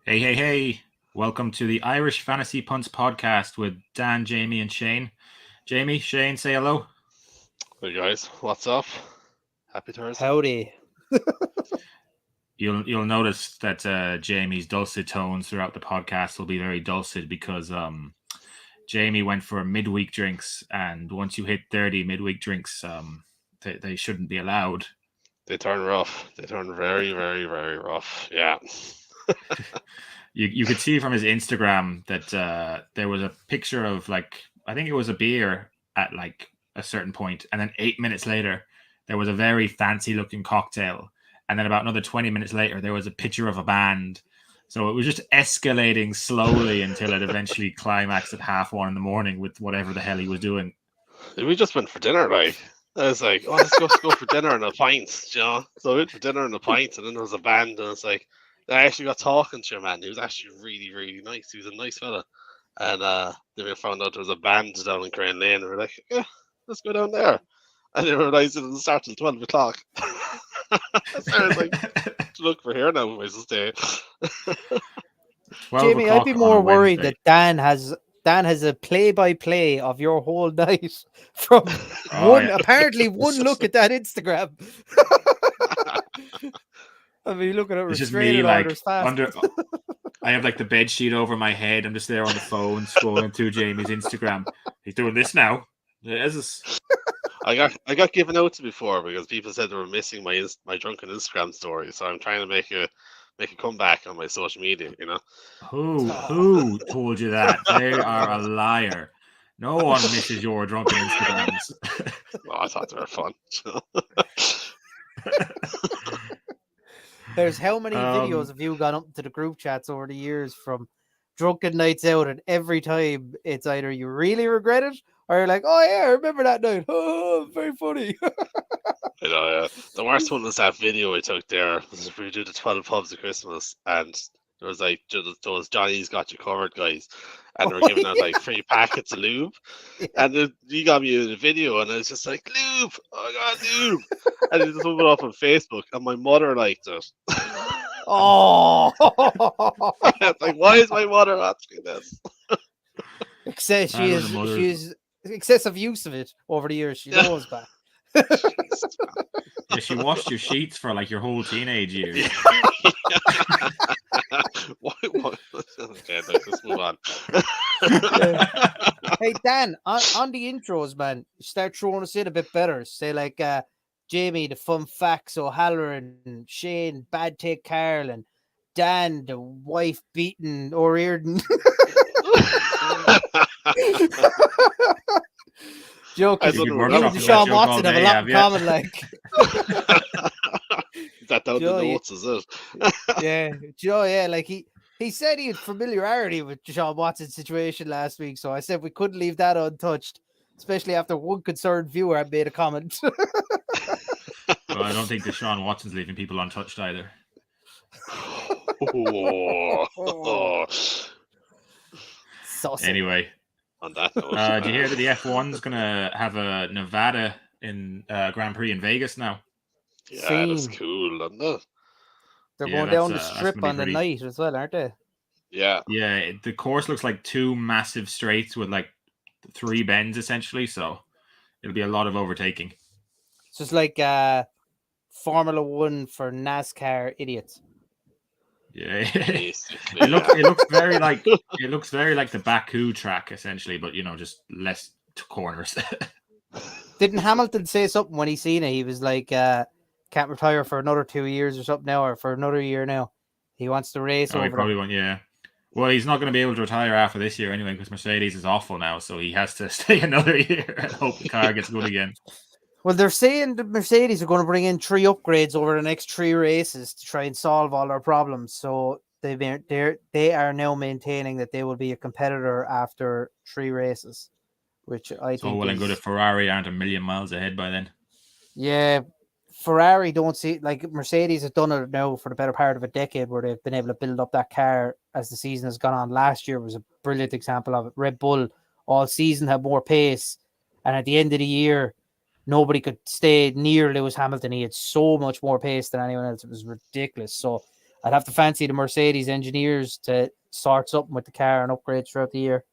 Hey, hey, hey. Welcome to the Irish Fantasy Punts podcast with Dan, Jamie, and Shane. Jamie, Shane, say hello. Hey guys, what's up? Happy Thursday. Howdy. You'll notice that Jamie's dulcet tones throughout the podcast will be very dulcet because Jamie went for midweek drinks, and once you hit 30 midweek drinks, they shouldn't be allowed. They turn rough. They turn very, very, very rough. Yeah. You could see from his Instagram that there was a picture of I think it was a beer at a certain point, and then 8 minutes later there was a very fancy looking cocktail, and then about another 20 minutes later there was a picture of a band. So it was just escalating slowly until it eventually climaxed at 1:30 a.m. with whatever the hell he was doing. We just went for dinner, I was like, oh, let's go for dinner and a pint, So we went for dinner and a pint, and then there was a band, and it's like, I actually got talking to a man. He was actually really, really nice. He was a nice fella. And then we found out there was a band down in Crane Lane, and we were like, yeah, let's go down there. And they realised it didn't start till 12 o'clock. So I was like, look for here now, we might as well stay. Jamie, I'd be more worried that Dan has a play-by-play of your whole night from apparently one look at that Instagram. I mean, look at it. It's just me, I have the bed sheet over my head. I'm just there on the phone scrolling through Jamie's Instagram. He's doing this now. I got given out to before because people said they were missing my drunken Instagram story. So I'm trying to make a comeback on my social media. Who told you that? They are a liar. No one misses your drunken Instagrams. Well, I thought they were fun. There's how many videos have you gone up to the group chats over the years from drunken nights out, and every time it's either you really regret it or you're like, oh yeah, I remember that night. Oh, very funny. I know, yeah. The worst one was that video I took there. We did the 12 pubs of Christmas, and there was those Johnny's Got You Covered guys, and they were giving out free packets of lube. Yeah. And you got me in the video, and I was just like, lube! Oh my god, lube! And it just put it up on Facebook, and my mother liked it. Oh! Like, why is my mother watching this? She's excessive use of it over the years. She knows that. Yeah, she washed your sheets for your whole teenage years. Why? Okay, let's move on. Hey Dan, on the intros, man, start throwing us in a bit better. Say Jamie, the fun facts, O'Halloran, Shane, bad take Carl, and Dan, the wife beaten O'Riordan. Joking. You and Deshaun Watson have a lot in common, Is that down the notes, is it? Yeah, Joe, yeah, he said he had familiarity with Deshaun Watson's situation last week, so I said we couldn't leave that untouched, especially after one concerned viewer had made a comment. Well, I don't think Deshaun Watson's leaving people untouched either. Anyway. On that note, do you hear that the F1's going to have a Nevada in Grand Prix in Vegas now? Yeah, that's cool, isn't it? They're going down the strip on the night as well, aren't they? Yeah. Yeah, the course looks like two massive straights with 3 bends essentially, so it'll be a lot of overtaking. It's just like Formula One for NASCAR idiots. Yeah, it looks very like the Baku track essentially, but just less corners. Didn't Hamilton say something when he seen it? He was like, "Can't retire for another 2 years or something now, or for another year now. He wants to race over." He probably won't. Yeah. Well, he's not going to be able to retire after this year anyway because Mercedes is awful now, so he has to stay another year and hope the car gets good again. Well, they're saying the Mercedes are going to bring in 3 upgrades over the next 3 races to try and solve all their problems. So they are now maintaining that they will be a competitor after 3 races, which I think. Oh, well, and good if Ferrari aren't a million miles ahead by then. Yeah, Ferrari don't see Mercedes have done it now for the better part of a decade, where they've been able to build up that car as the season has gone on. Last year was a brilliant example of it. Red Bull all season had more pace, and at the end of the year, nobody could stay near Lewis Hamilton. He had so much more pace than anyone else. It was ridiculous. So I'd have to fancy the Mercedes engineers to sort something with the car and upgrades throughout the year.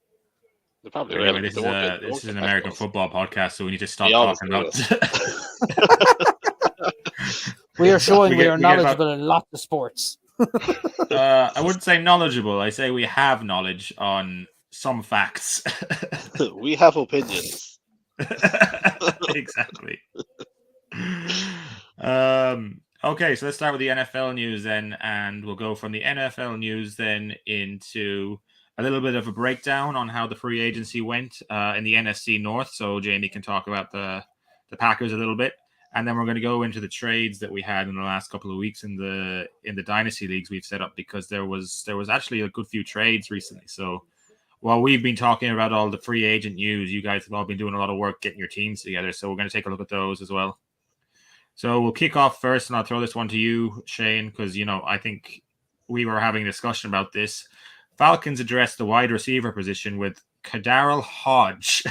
They probably Anyway, will. this is an American football podcast, so we need to stop We always talking do about. We are showing we get are knowledgeable in lots of sports. I wouldn't say knowledgeable. I say we have knowledge on some facts. We have opinions. Exactly. Okay, so let's start with the NFL news then, and we'll go from the NFL news then into a little bit of a breakdown on how the free agency went in the NFC North. So Jamie can talk about the Packers a little bit, and then we're going to go into the trades that we had in the last couple of weeks in the dynasty leagues we've set up, because there was actually a good few trades recently. So while we've been talking about all the free agent news, you guys have all been doing a lot of work getting your teams together. So we're going to take a look at those as well. So we'll kick off first, and I'll throw this one to you, Shane, because, I think we were having a discussion about this. Falcons addressed the wide receiver position with Kadarrell Hodge.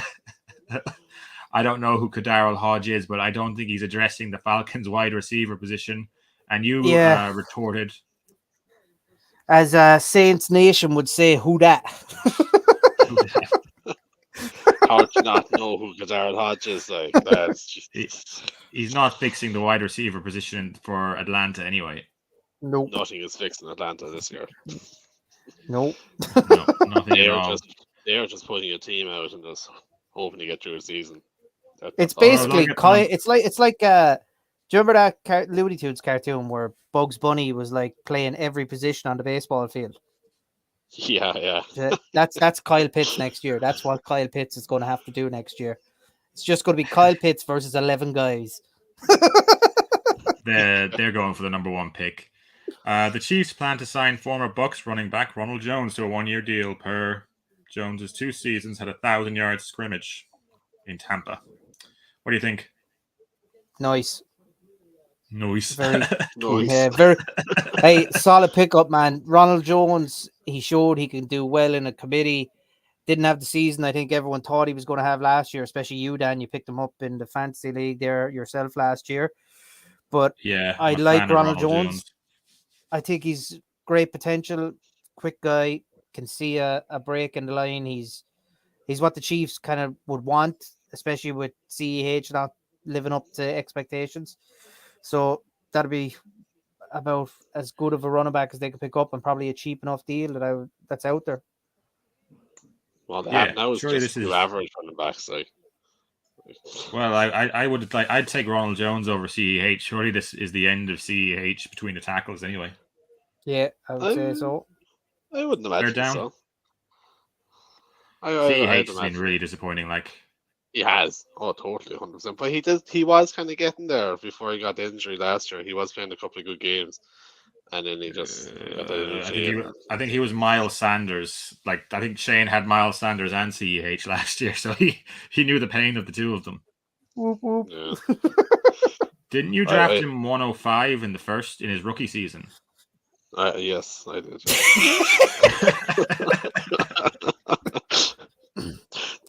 I don't know who Kadarrell Hodge is, but I don't think he's addressing the Falcons wide receiver position. And you retorted. As Saints Nation would say, who that? How do you not know who Kadarrell Hodge is? Like, that's just... He's not fixing the wide receiver position for Atlanta anyway. Nope. Nothing is fixed in Atlanta this year. Nope. No, nothing at all. They're just putting a team out and just hoping to get through a season. It's basically it's like do you remember that Looney Tunes cartoon where Bugs Bunny was like playing every position on the baseball field? Yeah. That's Kyle Pitts next year. That's what Kyle Pitts is going to have to do next year. It's just going to be Kyle Pitts versus 11 guys. They're going for the number one pick. The Chiefs plan to sign former Bucs running back Ronald Jones to a 1-year deal. Per Jones's 2 seasons had 1,000 yards scrimmage in Tampa. What do you think? Nice. Nice. Yeah, very. Hey, solid pickup, man. Ronald Jones, he showed he can do well in a committee. Didn't have the season I think everyone thought he was going to have last year, especially you, Dan. You picked him up in the fantasy league there yourself last year. But yeah, I like Ronald Jones. I think he's great potential, quick guy, can see a break in the line. He's what the Chiefs kind of would want, especially with CEH not living up to expectations. So that'll be about as good of a running back as they could pick up, and probably a cheap enough deal that's out there. Well, now it's just two average running backs. Like, well, I'd take Ronald Jones over CEH. Surely this is the end of CEH between the tackles, anyway. Yeah, I would say so. I wouldn't imagine so. CEH has been really disappointing. Like, he has, totally 100%. But he was kind of getting there before he got the injury last year. He was playing a couple of good games. And then he just got the injury. I think he was Miles Sanders. Like, I think Shane had Miles Sanders and CEH last year, so he knew the pain of the two of them. Whoop, whoop. Yeah. Didn't you draft him 105 in his rookie season? Yes, I did.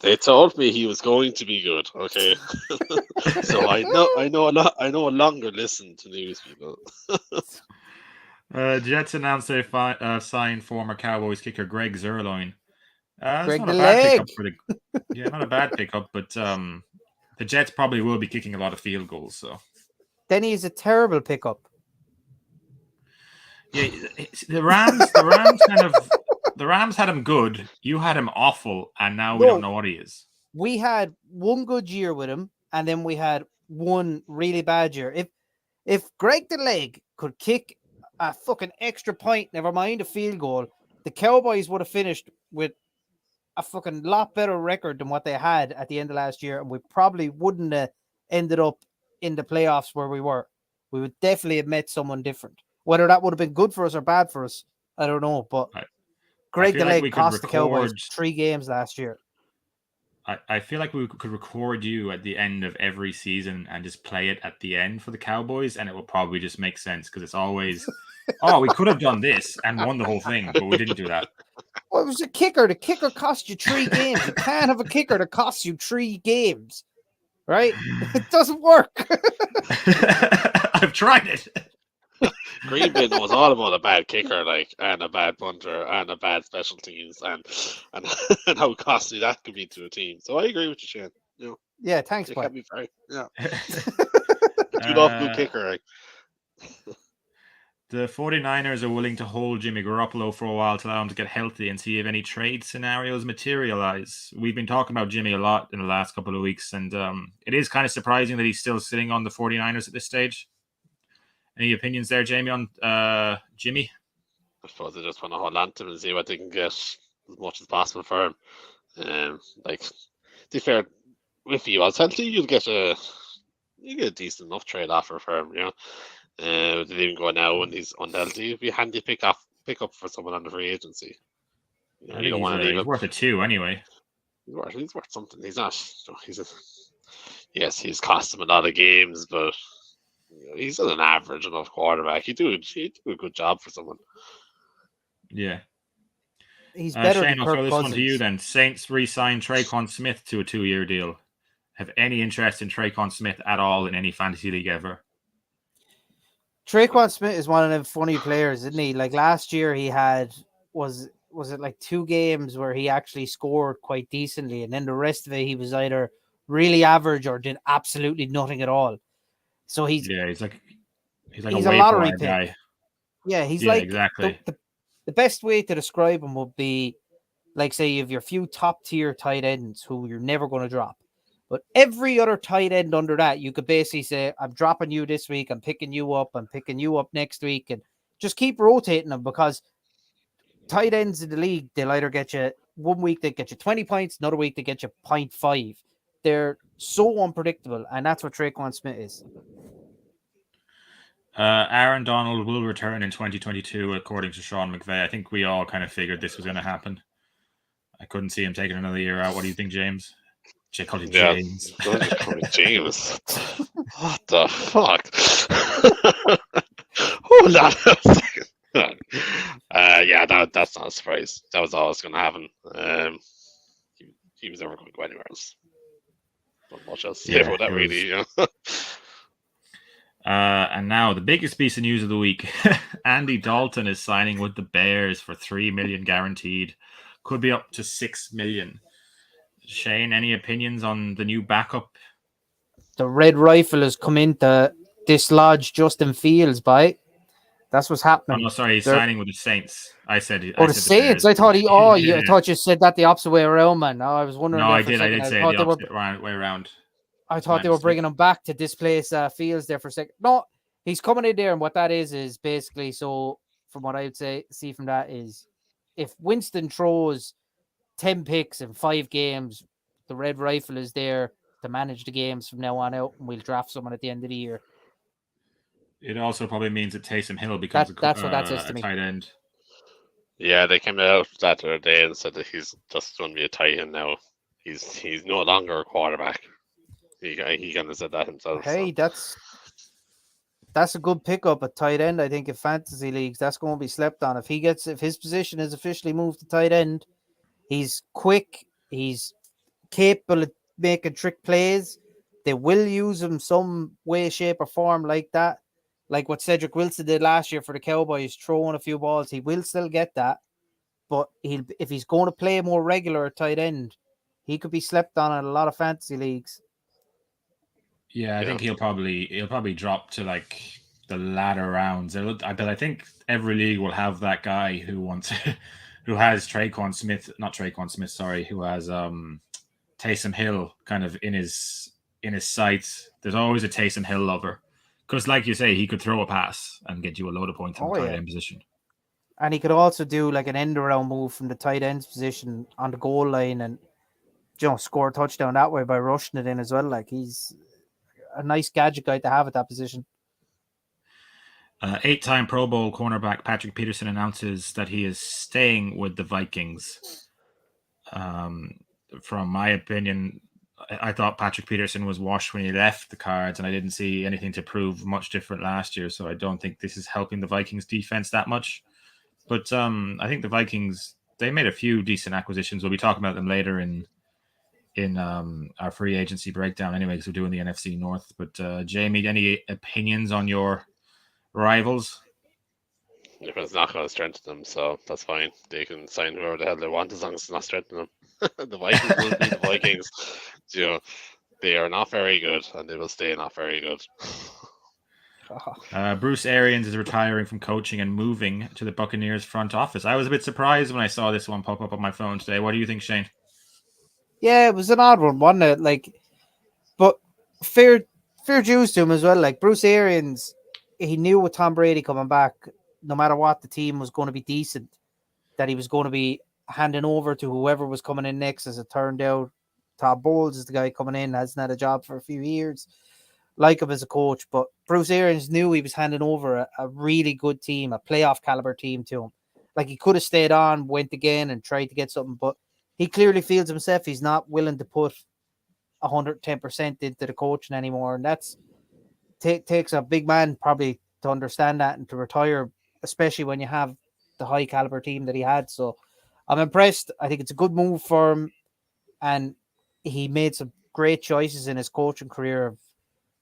They told me he was going to be good. Okay, so I no longer listen to news people. Jets announced they signed former Cowboys kicker Greg Zuerlein. Greg not the a bad leg. pickup not a bad pickup, but the Jets probably will be kicking a lot of field goals. So then he's a terrible pickup. Yeah, the Rams had him good. You had him awful, and now we don't know what he is. We had one good year with him, and then we had one really bad year. If Greg the leg could kick a fucking extra point, never mind a field goal, the Cowboys would have finished with a fucking lot better record than what they had at the end of last year, and we probably wouldn't have ended up in the playoffs where we were. We would definitely have met someone different. Whether that would have been good for us or bad for us, I don't know. But Greg the leg cost the Cowboys 3 games last year. I feel like we could record you at the end of every season and just play it at the end for the Cowboys, and it will probably just make sense because it's always, we could have done this and won the whole thing, but we didn't do that. Well, it was a kicker. The kicker cost you 3 games. You can't have a kicker that costs you 3 games, right? It doesn't work. I've tried it. Green Bay knows all about a bad kicker, like, and a bad punter, and a bad special teams, and and how costly that could be to a team. So I agree with you, Shane. You know, Yeah, thanks, it boy. can be very, yeah. You love a good kicker, like. The 49ers are willing to hold Jimmy Garoppolo for a while to allow him to get healthy and see if any trade scenarios materialize. We've been talking about Jimmy a lot in the last couple of weeks, and it is kind of surprising that he's still sitting on the 49ers at this stage. Any opinions there, Jamie, on Jimmy? I suppose they just want to hold on to him and see what they can get as much as possible for him. Like, to be fair, if he was healthy, you get a decent enough trade offer for him, you know. With it even go now when he's unhealthy, it'd be a handy pick up for someone on the free agency. You know, you don't want to leave he's him. worth a 2 anyway. He's worth something. He's not. Yes, he's cost him a lot of games, but you know, he's an average enough quarterback. He'd do a good job for someone. Yeah. He's better Shane, than I'll Kirk throw this Cousins. one to you then. Saints re-signed Traquan Smith to a 2-year deal. Have any interest in Traquan Smith at all in any fantasy league ever? Traquan Smith is one of them funny players, isn't he? Like last year, he had was it like 2 games where he actually scored quite decently, and then the rest of it he was either really average or did absolutely nothing at all. So he's like a a waiver lottery wire pick. guy. Yeah, he's like exactly. The best way to describe him would be like, say, you have your few top tier tight ends who you're never going to drop. But every other tight end under that, you could basically say, I'm dropping you this week, I'm picking you up next week, and just keep rotating them, because tight ends in the league, they'll either get you 1 week, they get you 20 points, another week, they get you 0.5. They're so unpredictable, and that's what Traquan Smith is. Aaron Donald will return in 2022, according to Sean McVay. I think we all kind of figured this was going to happen. I couldn't see him taking another year out. What do you think, James? James. James. What the fuck? Hold on a second. That's not a surprise. That was always going to happen. He was never going to go anywhere else. Not much else to say about that, really. You know? And now the biggest piece of news of the week: Andy Dalton is signing with the Bears for $3 million guaranteed. Could be up to $6 million. Shane, any opinions on the new backup? The Red Rifle has come in to dislodge Justin Fields, by. That's what's happening. Oh, no, sorry, he's signing with the Saints. I said the Saints. I thought I thought you said that the opposite way around, man. No, I was wondering. No, I did. I did say the opposite way around. I thought they were bringing him back to displace Fields there for a second. No, he's coming in there, and what that is basically, so from what I would see from that is, if Winston throws 10 picks in 5 games, the Red Rifle is there to manage the games from now on out, and we'll draft someone at the end of the year. It also probably means that Taysom Hill becomes that's what that says to me. Tight end. Yeah, they came out that other day and said that he's just going to be a tight end now. He's no longer a quarterback. He kind of said that himself. Hey, that's a good pickup at tight end. I think in fantasy leagues, that's going to be slept on. If his position is officially moved to tight end, he's quick. He's capable of making trick plays. They will use him some way, shape, or form like that. Like what Cedric Wilson did last year for the Cowboys, throwing a few balls. He will still get that. But if he's going to play more regular at tight end, he could be slept on in a lot of fantasy leagues. Yeah, I think he'll probably drop to like the latter rounds. But I think every league will have that guy who has Traquan Smith, who has Taysom Hill kind of in his sights. There's always a Taysom Hill lover, because like you say, he could throw a pass and get you a load of points in the tight end position. And he could also do like an end around move from the tight end's position on the goal line and score a touchdown that way by rushing it in as well. Like, he's a nice gadget guy to have at that position. 8-time Pro Bowl cornerback Patrick Peterson announces that he is staying with the Vikings. From my opinion, I thought Patrick Peterson was washed when he left the Cards, and I didn't see anything to prove much different last year, so I don't think this is helping the Vikings defense that much. But I think the Vikings, they made a few decent acquisitions. We'll be talking about them later in our free agency breakdown anyway, because we're doing the NFC North. But Jamie, any opinions on your rivals? if it's not going to strengthen them, so that's fine. They can sign whoever the hell they want as long as it's not strengthening them. The Vikings will be the Vikings. You know, they are not very good, and they will stay not very good. Bruce Arians is retiring from coaching and moving to the Buccaneers front office. I was a bit surprised when I saw this one pop up on my phone today. What do you think, Shane? Yeah, it was an odd one, wasn't it? Like, but fair dues to him as well. Like Bruce Arians, he knew with Tom Brady coming back, no matter what, the team was going to be decent. That he was going to be handing over to whoever was coming in next. As it turned out, Todd Bowles is the guy coming in, hasn't had a job for a few years. Like him as a coach, but Bruce Arians knew he was handing over a really good team, a playoff caliber team to him. Like, he could have stayed on, went again and tried to get something, but he clearly feels himself he's not willing to put 110% into the coaching anymore. And that's takes a big man probably to understand that and to retire, especially when you have the high caliber team that he had. So I'm impressed. I think it's a good move for him. And he made some great choices in his coaching career of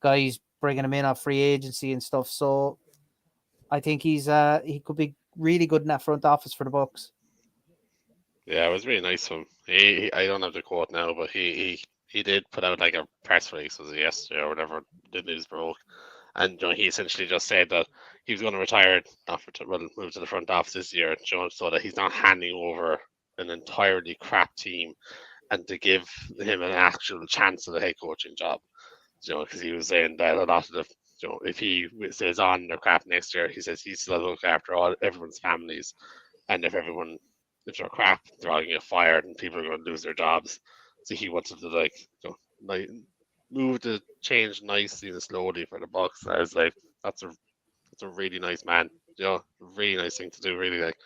guys bringing him in on free agency and stuff. So I think he could be really good in that front office for the Bucs. Yeah, it was really nice of him. I don't have the quote now, but he did put out like a press release, was it yesterday or whatever the news broke, and he essentially just said that he was going to retire, move to the front office this year, so that he's not handing over an entirely crap team, and to give him an actual chance at a head coaching job. Because he was saying that a lot of the, if he stays on their crap next year, he says he's still look after everyone's families, and if they're crap, they're all going to get fired, and people are going to lose their jobs. So he wanted to move the change nicely and slowly for the Bucs. I was like, that's a really nice man. Really nice thing to do. Really like.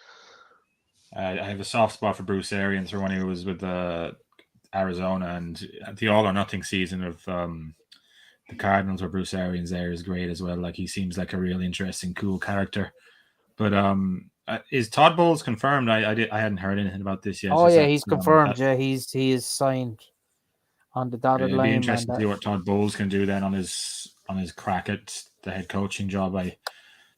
I have a soft spot for Bruce Arians for when he was with Arizona, and the all or nothing season of the Cardinals where Bruce Arians there is great as well. Like, he seems like a real interesting, cool character. But is Todd Bowles confirmed? I hadn't heard anything about this yet. Oh yeah, he's confirmed. Yeah, he is signed on the dotted line. It'd be interesting to see what Todd Bowles can do then on his crack at the head coaching job.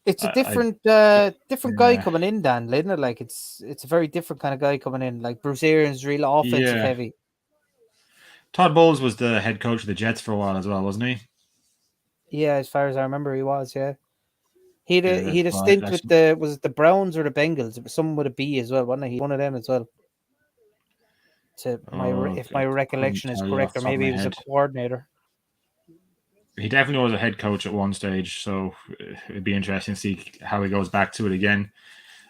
It's a different guy coming in, Dan, isn't it? Like, it's a very different kind of guy coming in. Like, Bruce Arians, real offensive heavy. Todd Bowles was the head coach of the Jets for a while as well, wasn't he? Yeah, as far as I remember, he was. Yeah, he had a stint with the Browns or the Bengals? It was someone with a B as well, wasn't he? One of them as well. If my recollection is correct, or maybe he was a coordinator. He definitely was a head coach at one stage, so it'd be interesting to see how he goes back to it again.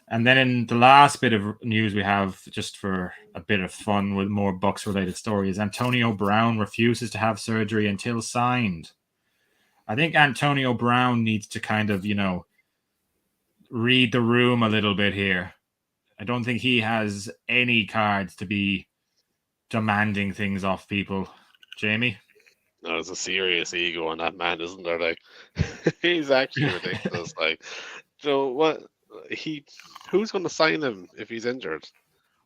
And then in the last bit of news we have, just for a bit of fun with more Bucs-related stories, Antonio Brown refuses to have surgery until signed. I think Antonio Brown needs to kind of, read the room a little bit here. I don't think he has any cards to be demanding things off people. Jamie? No, there's a serious ego on that man, isn't there? Like, he's actually ridiculous. Like, what? Who's going to sign him if he's injured?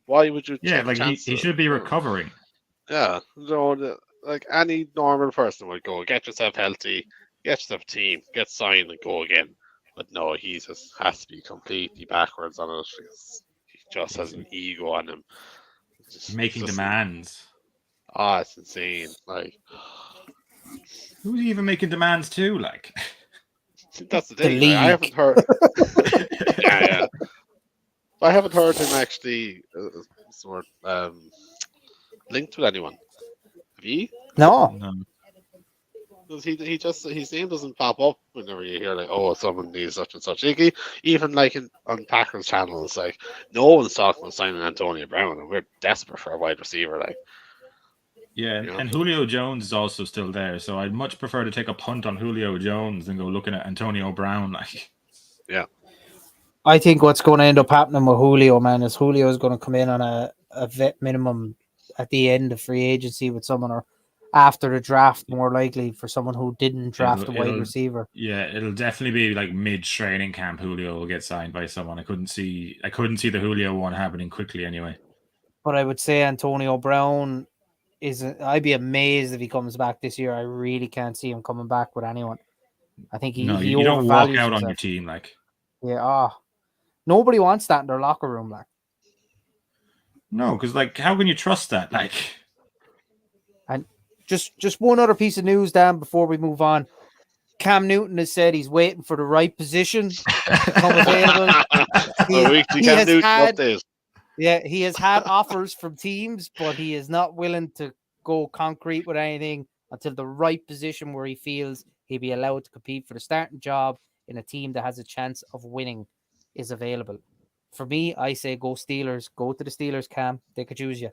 Why would you? Yeah, like he should be recovering. Yeah, like any normal person would go, get yourself healthy, get yourself a team, get signed, and go again. But no, he just has to be completely backwards on it because he just has an ego on him. Making demands. Oh, it's insane. Like, who's he even making demands to? Like, that's the thing. Like, I haven't heard. yeah. I haven't heard him actually linked with anyone. Have you? No. His name doesn't pop up whenever you hear like, oh, someone needs such and such. Like, even like on Packers channels, like, no one's talking about signing Antonio Brown, and we're desperate for a wide receiver. Like, yeah, and Julio Jones is also still there, so I'd much prefer to take a punt on Julio Jones than go looking at Antonio Brown. Like, yeah, I think what's going to end up happening with Julio, man, is Julio is going to come in on a vet minimum at the end of free agency with someone, or after the draft, more likely for someone who didn't draft a wide receiver. Yeah, it'll definitely be like mid-training camp. Julio will get signed by someone. I couldn't see the Julio one happening quickly anyway. But I would say Antonio Brown I'd be amazed if he comes back this year. I really can't see him coming back with anyone. I think you don't walk out on your team like. Yeah, Nobody wants that in their locker room, like. No, because like, how can you trust that? Like, And just one other piece of news, Dan, before we move on. Cam Newton has said he's waiting for the right position to come available. A weekly Cam Newton update. Yeah, he has had offers from teams, but he is not willing to go concrete with anything until the right position where he feels he'll be allowed to compete for the starting job in a team that has a chance of winning is available. For me, I say go Steelers. Go to the Steelers, Cam. They could choose you.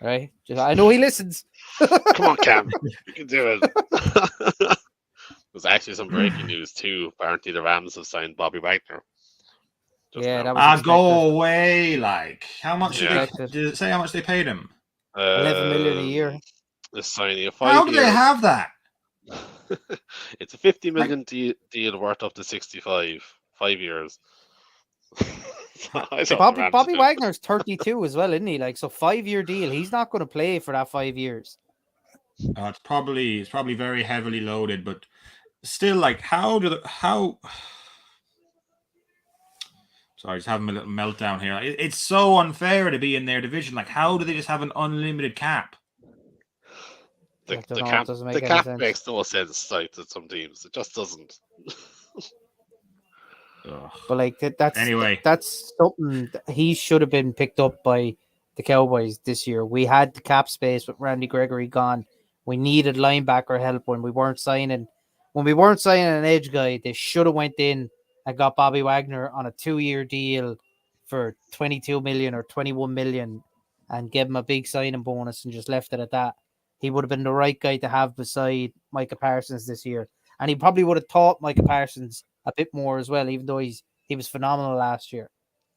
Right? I know he listens. Come on, Cam. You can do it. There's actually some breaking news too. Apparently, the Rams have signed Bobby Wagner. Yeah, that was go away. Like, how much did it say? How much they paid him? 11 million a year. They're signing a 5 year. How do they have that? It's a 50 million deal worth up to 65. 5 years. Bobby Wagner's 32 as well, isn't he? Like, so 5-year deal. He's not going to play for that 5 years. It's probably very heavily loaded, but still, like, sorry, just having a little meltdown here. It's so unfair to be in their division. Like, how do they just have an unlimited cap? The cap makes no sense, like, to some teams. It just doesn't. But like that's something that he should have been picked up by the Cowboys this year. We had the cap space with Randy Gregory gone. We needed linebacker help when we weren't signing an edge guy. They should have went in and got Bobby Wagner on a 2-year deal for 22 million or 21 million and give him a big signing bonus and just left it at that. He would have been the right guy to have beside Micah Parsons this year. And he probably would have taught Micah Parsons a bit more as well, even though he was phenomenal last year.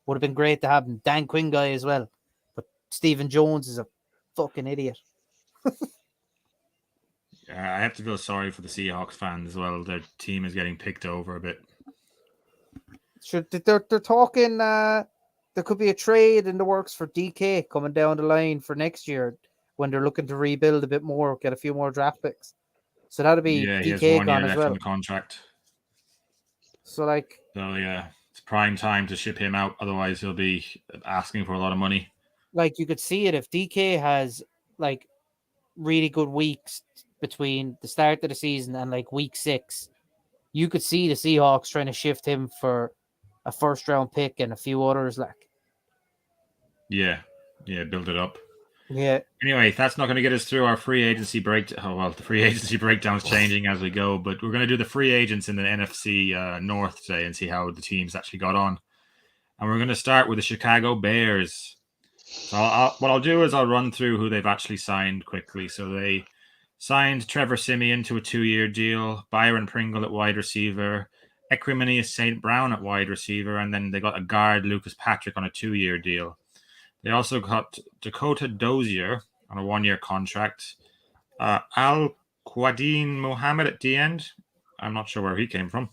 Would have been great to have him. Dan Quinn guy as well. But Stephen Jones is a fucking idiot. I have to feel sorry for the Seahawks fans as well. Their team is getting picked over a bit. Sure, they're talking there could be a trade in the works for DK coming down the line for next year when they're looking to rebuild a bit more, get a few more draft picks. So that'll be DK he has 1 year gone left as well. on the contract. So yeah, it's prime time to ship him out. Otherwise, he'll be asking for a lot of money. Like, you could see it if DK has like really good weeks between the start of the season and like week 6. You could see the Seahawks trying to shift him for a first-round pick and a few others. Like, yeah, build it up. Yeah. Anyway, that's not going to get us through our free agency break. Oh, well, the free agency breakdown's changing as we go, but we're going to do the free agents in the NFC North today and see how the teams actually got on. And we're going to start with the Chicago Bears. So what I'll do is I'll run through who they've actually signed quickly. So they signed Trevor Siemian to a 2-year deal, Byron Pringle at wide receiver, Equimanius St. Brown at wide receiver, and then they got a guard, Lucas Patrick, on a 2-year deal. They also got Dakota Dozier on a 1-year contract. Al Quadin Mohammed at the end. I'm not sure where he came from.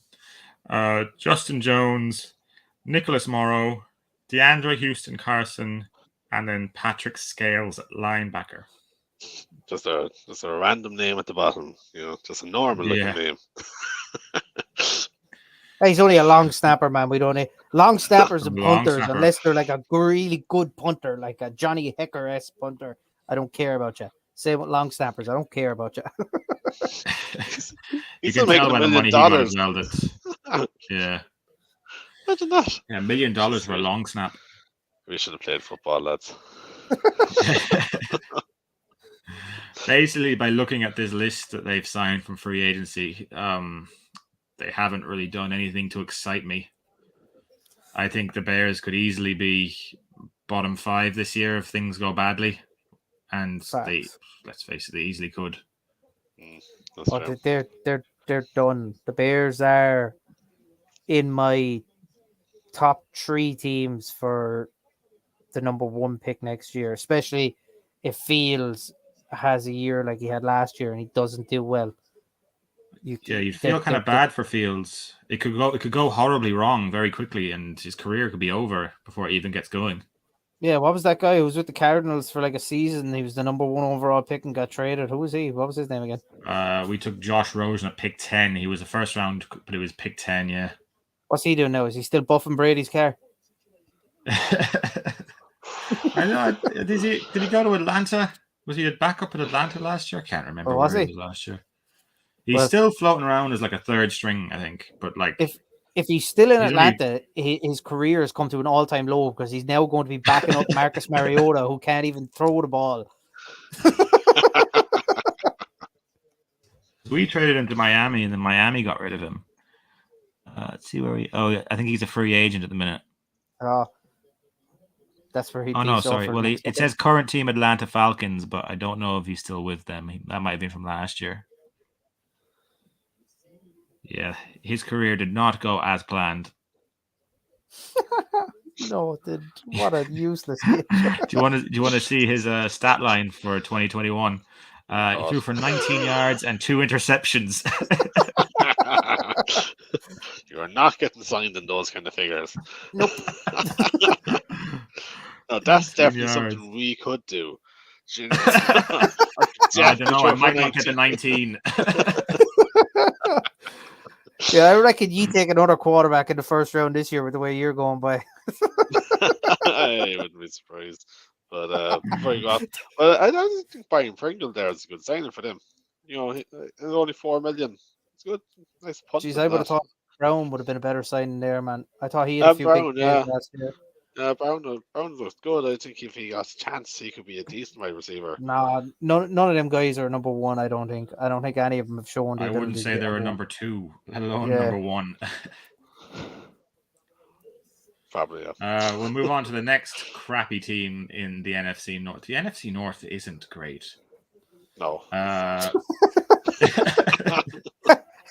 Justin Jones, Nicholas Morrow, DeAndre Houston Carson, and then Patrick Scales at linebacker. Just a random name at the bottom, just a normal looking name. He's only a long snapper, man. We don't need long snappers and punters unless they're like a really good punter, like a Johnny Hecker-esque punter. I don't care about you. Same with long snappers. I don't care about you. You can tell by the money he got as well. Yeah. Imagine that. Yeah, $1 million for a long snap. We should have played football, lads. Basically, by looking at this list that they've signed from free agency, they haven't really done anything to excite me. I think the Bears could easily be bottom 5 this year if things go badly. And let's face it, they easily could. But they're done. The Bears are in my top 3 teams for the number 1 pick next year, especially if Fields has a year like he had last year and he doesn't do well. You feel kind of bad for Fields. It could go horribly wrong very quickly, and his career could be over before it even gets going. Yeah, what was that guy who was with the Cardinals for like a season? He was the number 1 overall pick and got traded. Who was he? What was his name again? We took Josh Rosen at pick 10. He was a first round, but it was pick 10. Yeah. What's he doing now? Is he still buffing Brady's car? I know. Did he go to Atlanta? Was he a backup at Atlanta last year? I can't remember was where he he? was last year. He's Well, still floating around as like a third string, I think. But like, if he's still in he's only Atlanta, his career has come to an all-time low because he's now going to be backing up Marcus Mariota, who can't even throw the ball. we traded him to Miami, and then Miami got rid of him. Let's see where he. Oh, I think he's a free agent at the minute. That's where he. Oh no, sorry. Well, it says current team Atlanta Falcons, but I don't know if he's still with them. That might have been from last year. Yeah, his career did not go as planned. No, it did. What a useless game. do you want to see his stat line for 2021? He threw for 19 yards and 2 interceptions. You are not getting signed in those kind of figures. Nope. No, that's definitely yards. something we could do. I don't know. I might not get the 19. Yeah, I reckon you take another quarterback in the first round this year with the way you're going by. I wouldn't be surprised. But very good. Well, I don't think buying Pringle there is a good signing for them. You know, it's only $4 million. It's good. Nice punt. Jeez, I would have thought Brown would have been a better signing there, man. I thought he had a few Brown, big plays last year. Yeah, Brown looked good. I think if he got a chance, he could be a decent wide receiver. Nah, none of them guys are number one. I don't think any of them have shown. I wouldn't say they were number 2, let alone number 1. Probably, yeah. We'll move on to the next crappy team in the NFC North. The NFC North isn't great. No. How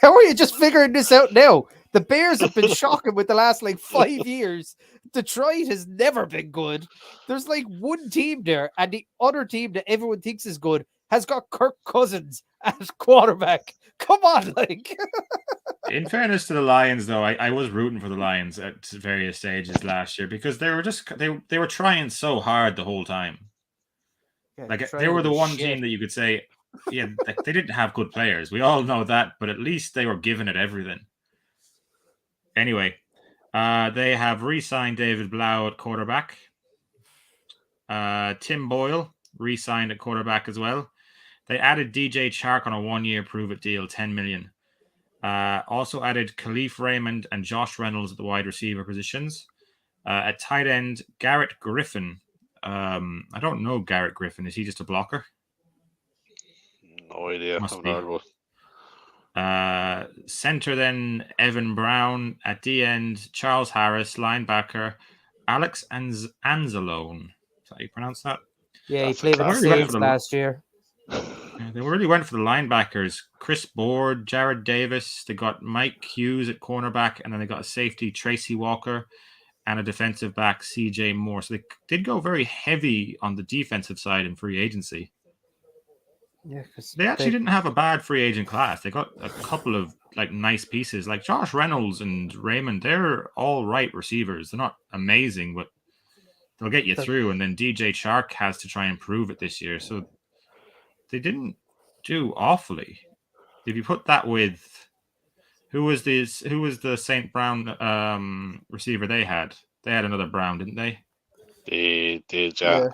are you just figuring this out now? The Bears have been shocking with the last 5 years. Detroit has never been good. There's one team there, and the other team that everyone thinks is good has got Kirk Cousins as quarterback. Come on, In fairness to the Lions, though, I was rooting for the Lions at various stages last year because they were just they were trying so hard the whole time. Yeah, they were the one team that you could say, yeah, they didn't have good players. We all know that, but at least they were giving it everything. Anyway, they have re-signed David Blau at quarterback. Tim Boyle re-signed at quarterback as well. They added DJ Chark on a 1-year prove-it deal, $10 million. Also added Khalif Raymond and Josh Reynolds at the wide receiver positions. At tight end, Garrett Griffin. I don't know Garrett Griffin. Is he just a blocker? No idea. Must be. Center then Evan Brown. At the end, Charles Harris, linebacker, Alex Anzalone. Is that how you pronounce that? Yeah, he played with the Saints last year. They really went for the linebackers. Chris Board, Jared Davis. They got Mike Hughes at cornerback, and then they got a safety, Tracy Walker, and a defensive back, CJ Moore. So they did go very heavy on the defensive side in free agency. Yeah, they actually didn't have a bad free agent class. They got a couple of nice pieces, like Josh Reynolds and Raymond. They're all right receivers. They're not amazing, but they'll get you through. And then DJ Chark has to try and prove it this year. So they didn't do awfully. If you put that with who was the St. Brown receiver they had? They had another Brown, didn't they? They did, yeah.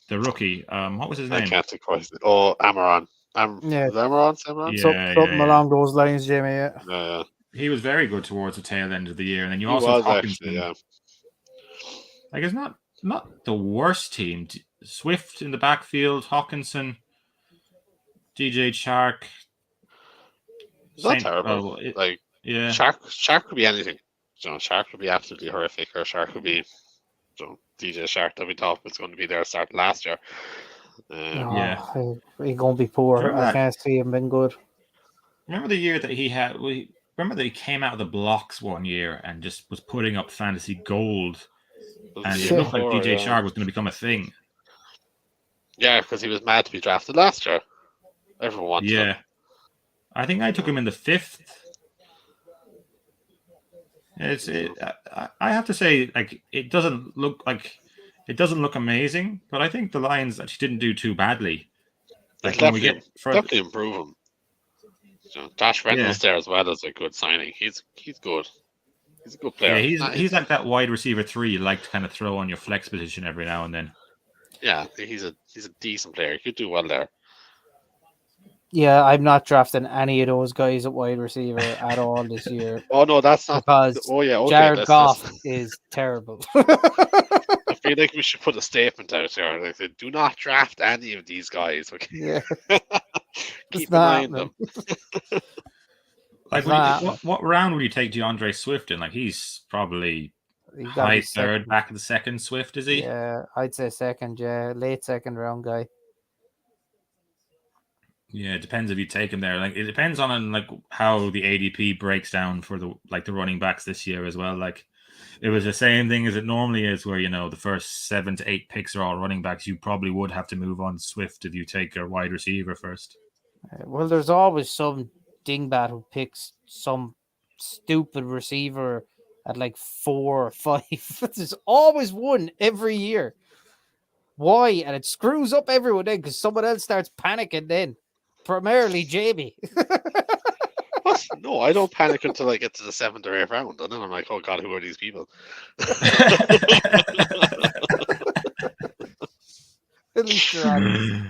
The rookie. What was his name? I can't think quite. Oh, Amaron. Amaron? Something along those lines, Jamie. Yeah. He was very good towards the tail end of the year, and then you also have Hawkinson. Actually, yeah. It's not the worst team. Swift in the backfield, Hawkinson, DJ Chark. It's not terrible. Yeah, Chark could be anything. Chark could be absolutely horrific, or Chark could be DJ Chark that we thought was going to be there starting last year. He's going to be poor. I can't see him being good. Remember the year that he had? Remember that he came out of the blocks one year and just was putting up fantasy gold, and it looked like DJ Chark was going to become a thing. Yeah, because he was mad to be drafted last year. Everyone wanted him. I think I took him in the 5th. I have to say, it doesn't look amazing, but I think the Lions actually didn't do too badly. Definitely improve him. Josh Reynolds there as well is a good signing. He's good. He's a good player. Yeah, he's like that wide receiver 3 you like to kind of throw on your flex position every now and then. Yeah, he's a decent player. He could do well there. Yeah, I'm not drafting any of those guys at wide receiver at all this year. Oh no, that's not. Because Oh yeah, okay. Jared Goff is terrible. I feel like we should put a statement out there. Like, do not draft any of these guys. Okay. Yeah. Keep an eye on them. Like, what round would you take DeAndre Swift in? Like, he's probably high third, back of the second. Swift, is he? Yeah, I'd say second. Yeah, late second round guy. Yeah, it depends if you take him there. Like, it depends on like how the ADP breaks down for the running backs this year as well. Like, it was the same thing as it normally is, where the first 7 to 8 picks are all running backs. You probably would have to move on Swift if you take a wide receiver first. Well, there's always some dingbat who picks some stupid receiver at like 4 or 5. There's always one every year. Why? And it screws up everyone then because someone else starts panicking then. Primarily Jamie. What? No, I don't panic until I get to the 7th or 8th round, and then I'm like, oh god, who are these people? At least you're honest.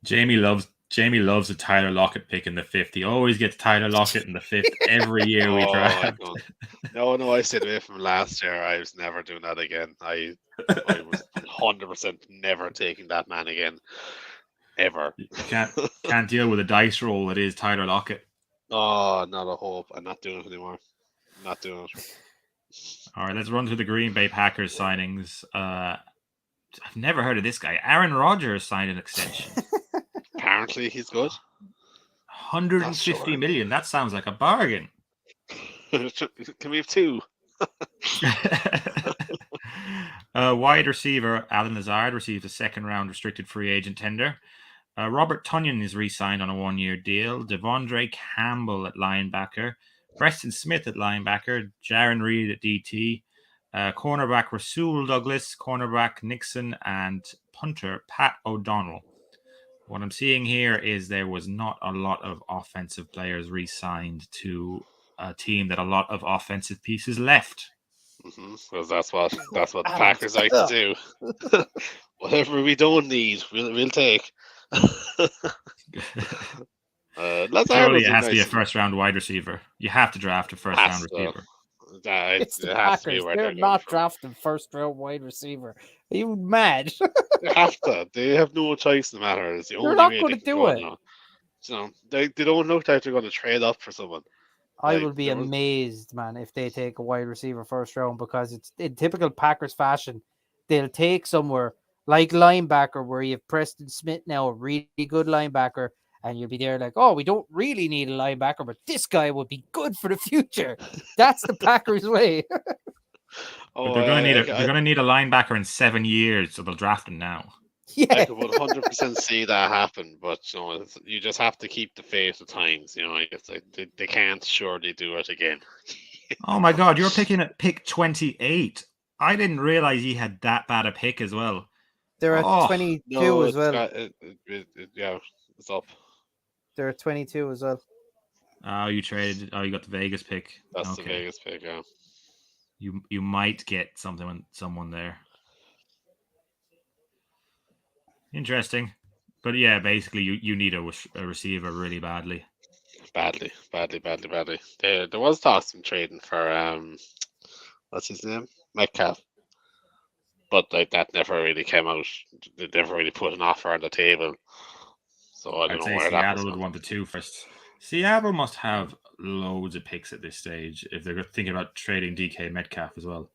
Jamie loves a Tyler Lockett pick in the 5th. He always gets Tyler Lockett in the 5th every year we draft. No, I stayed away from last year. I was never doing that again. I was 100% never taking that man again. Ever. You can't deal with a dice roll that is Tyler Lockett. Oh, not a hope. I'm not doing it anymore. I'm not doing it. All right, let's run through the Green Bay Packers signings. I've never heard of this guy. Aaron Rodgers signed an extension. Apparently, he's good. 150 million. That sounds like a bargain. Can we have 2? Wide receiver Alan Lazard received a 2nd-round restricted free agent tender. Robert Tonyan is re-signed on a 1-year deal. Devondre Campbell at linebacker. Preston Smith at linebacker. Jaron Reed at DT. Cornerback Rasul Douglas. Cornerback Nixon. And punter Pat O'Donnell. What I'm seeing here is there was not a lot of offensive players re-signed to a team that a lot of offensive pieces left. Because that's what the Packers like to do. Whatever we don't need, we'll take. Surely it has to be a 1st-round wide receiver. You have to draft a 1st-round receiver. It's the Packers. They're not drafting 1st-round wide receiver. Are you mad? They have to. They have no choice, no matter. It's the only They're not way going to do it. So they don't look like they're going to trade up for someone. I will be amazed, man, if they take a wide receiver 1st round, because it's in typical Packers fashion. They'll take somewhere like linebacker, where you have Preston Smith now, a really good linebacker, and you'll be there like, oh, we don't really need a linebacker, but this guy would be good for the future. That's the Packers way. But they're going to need a linebacker in 7 years, so they'll draft him now. Yeah. I could 100% see that happen, but you just have to keep the faith at times. It's like they can't surely do it again. Oh my God, you're picking at pick 28. I didn't realize he had that bad a pick as well. They're at 22 as well. Yeah, it's up. They're at 22 as well. Oh, you traded. Oh, you got the Vegas pick. That's the Vegas pick, yeah. You might get someone there. Interesting. But yeah, basically you need a receiver really badly. Badly. There was talks of trading for what's his name? Metcalf. But that never really came out. They never really put an offer on the table. So I don't know where that was. Seattle would want the 2 first. Seattle must have loads of picks at this stage if they're thinking about trading DK Metcalf as well.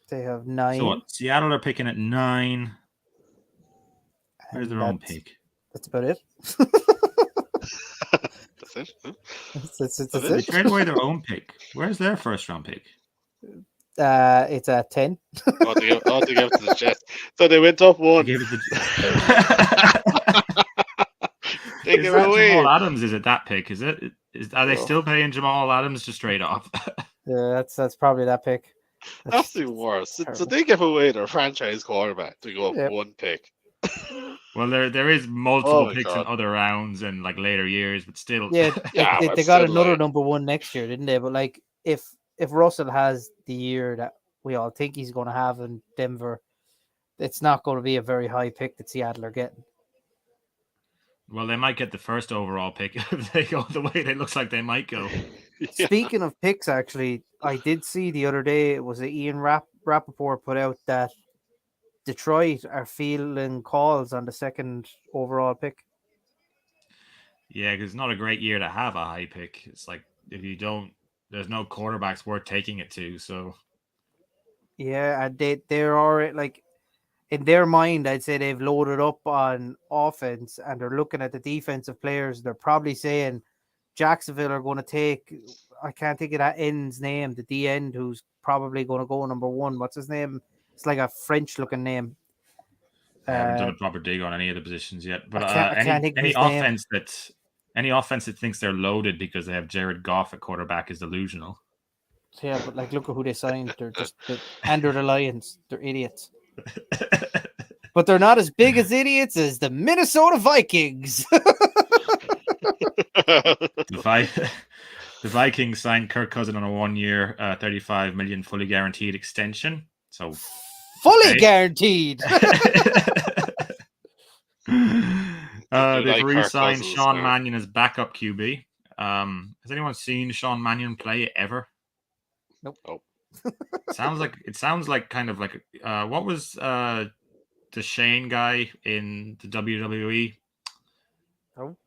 They have 9. So what? Seattle are picking at 9. Where's their own pick? That's about it. That's it. Huh? That's they trade away their own pick. Where's their 1st-round pick? It's at 10. They gave it to the Jets. So they went up 1. They gave it to They give it away. Jamal Adams is at that pick, is it? Are they still paying Jamal Adams just straight off? Yeah, that's probably that pick. That's even worse. So they give away their franchise quarterback to go up 1 pick. Well, there is Oh multiple my picks in God. other rounds and like later years, but still. Yeah, Yeah, they but got still, another like, number one next year, didn't they? But like, if Russell has the year that we all think he's going to have in Denver, it's not going to be a very high pick that Seattle are getting. Well, they might get the first overall pick if they go the way it looks like they might go. yeah. Speaking of picks, actually, I did see the other day, it was Ian Rappaport put out that Detroit are fielding calls on the second overall pick. Yeah, because it's not a great year to have a high pick. It's like if you don't, there's no quarterbacks worth taking it to. So Yeah, and they're already like in their mind, I'd say they've loaded up on offense and they're looking at the defensive players. They're probably saying Jacksonville are going to take, I can't think of that end's name, the D end who's probably going to go number one. What's his name? It's like a French looking name. I haven't done a proper dig on any of the positions yet. But I can't think of any his name. offense that thinks they're loaded because they have Jared Goff at quarterback is delusional. Yeah, but like, look at who they signed. And they're the Lions. They're idiots. But they're not as big as idiots as the Minnesota Vikings. The Vikings signed Kirk Cousins on a 1 year, $35 million fully guaranteed extension. So fully guaranteed. They've like re-signed Cousins Sean now. Mannion as backup QB. Has anyone seen Sean Mannion play ever? Nope. Oh. It sounds like kind of like what was the Shane guy in the WWE? Oh.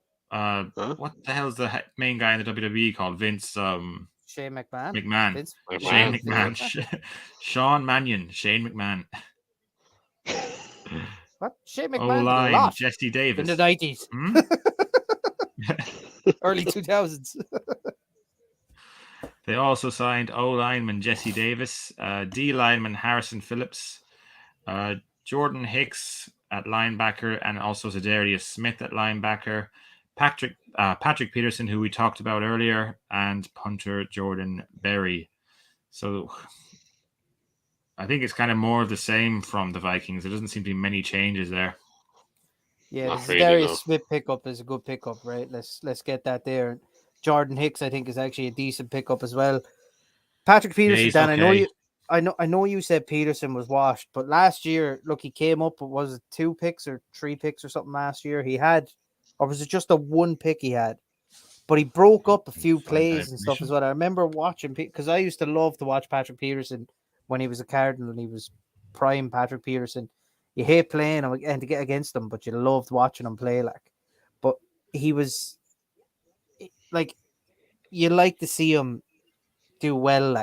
What the hell's the main guy in the WWE called? Vince Shane McMahon. McMahon. McMahon. Shane McMahon. Sean Mannion. Shane McMahon. What? Shane McMahon did a O-line, lot Jesse in Davis. the 90s. Hmm? Early 2000s. They also signed O lineman Jesse Davis, D lineman Harrison Phillips, Jordan Hicks at linebacker, and also Za'Darius Smith at linebacker, Patrick Peterson, who we talked about earlier, and punter Jordan Berry. So I think it's kind of more of the same from the Vikings. There doesn't seem to be many changes there. Yeah, Not the really, Darius no. Smith pickup is a good pickup, right? Let's get that there. Jordan Hicks, I think, is actually a decent pickup as well. Patrick Peterson, he's Dan, okay. I know you said Peterson was washed, but last year, look, he came up, was it 2 picks or 3 picks or something last year? He had, or was it just a 1 pick he had? But he broke up a few Find that plays and stuff as information. well. I remember watching, because I used to love to watch Patrick Peterson when he was a Cardinal and he was prime Patrick Peterson. You hate playing him and to get against him, but you loved watching him play. But he was like, you like to see him do well.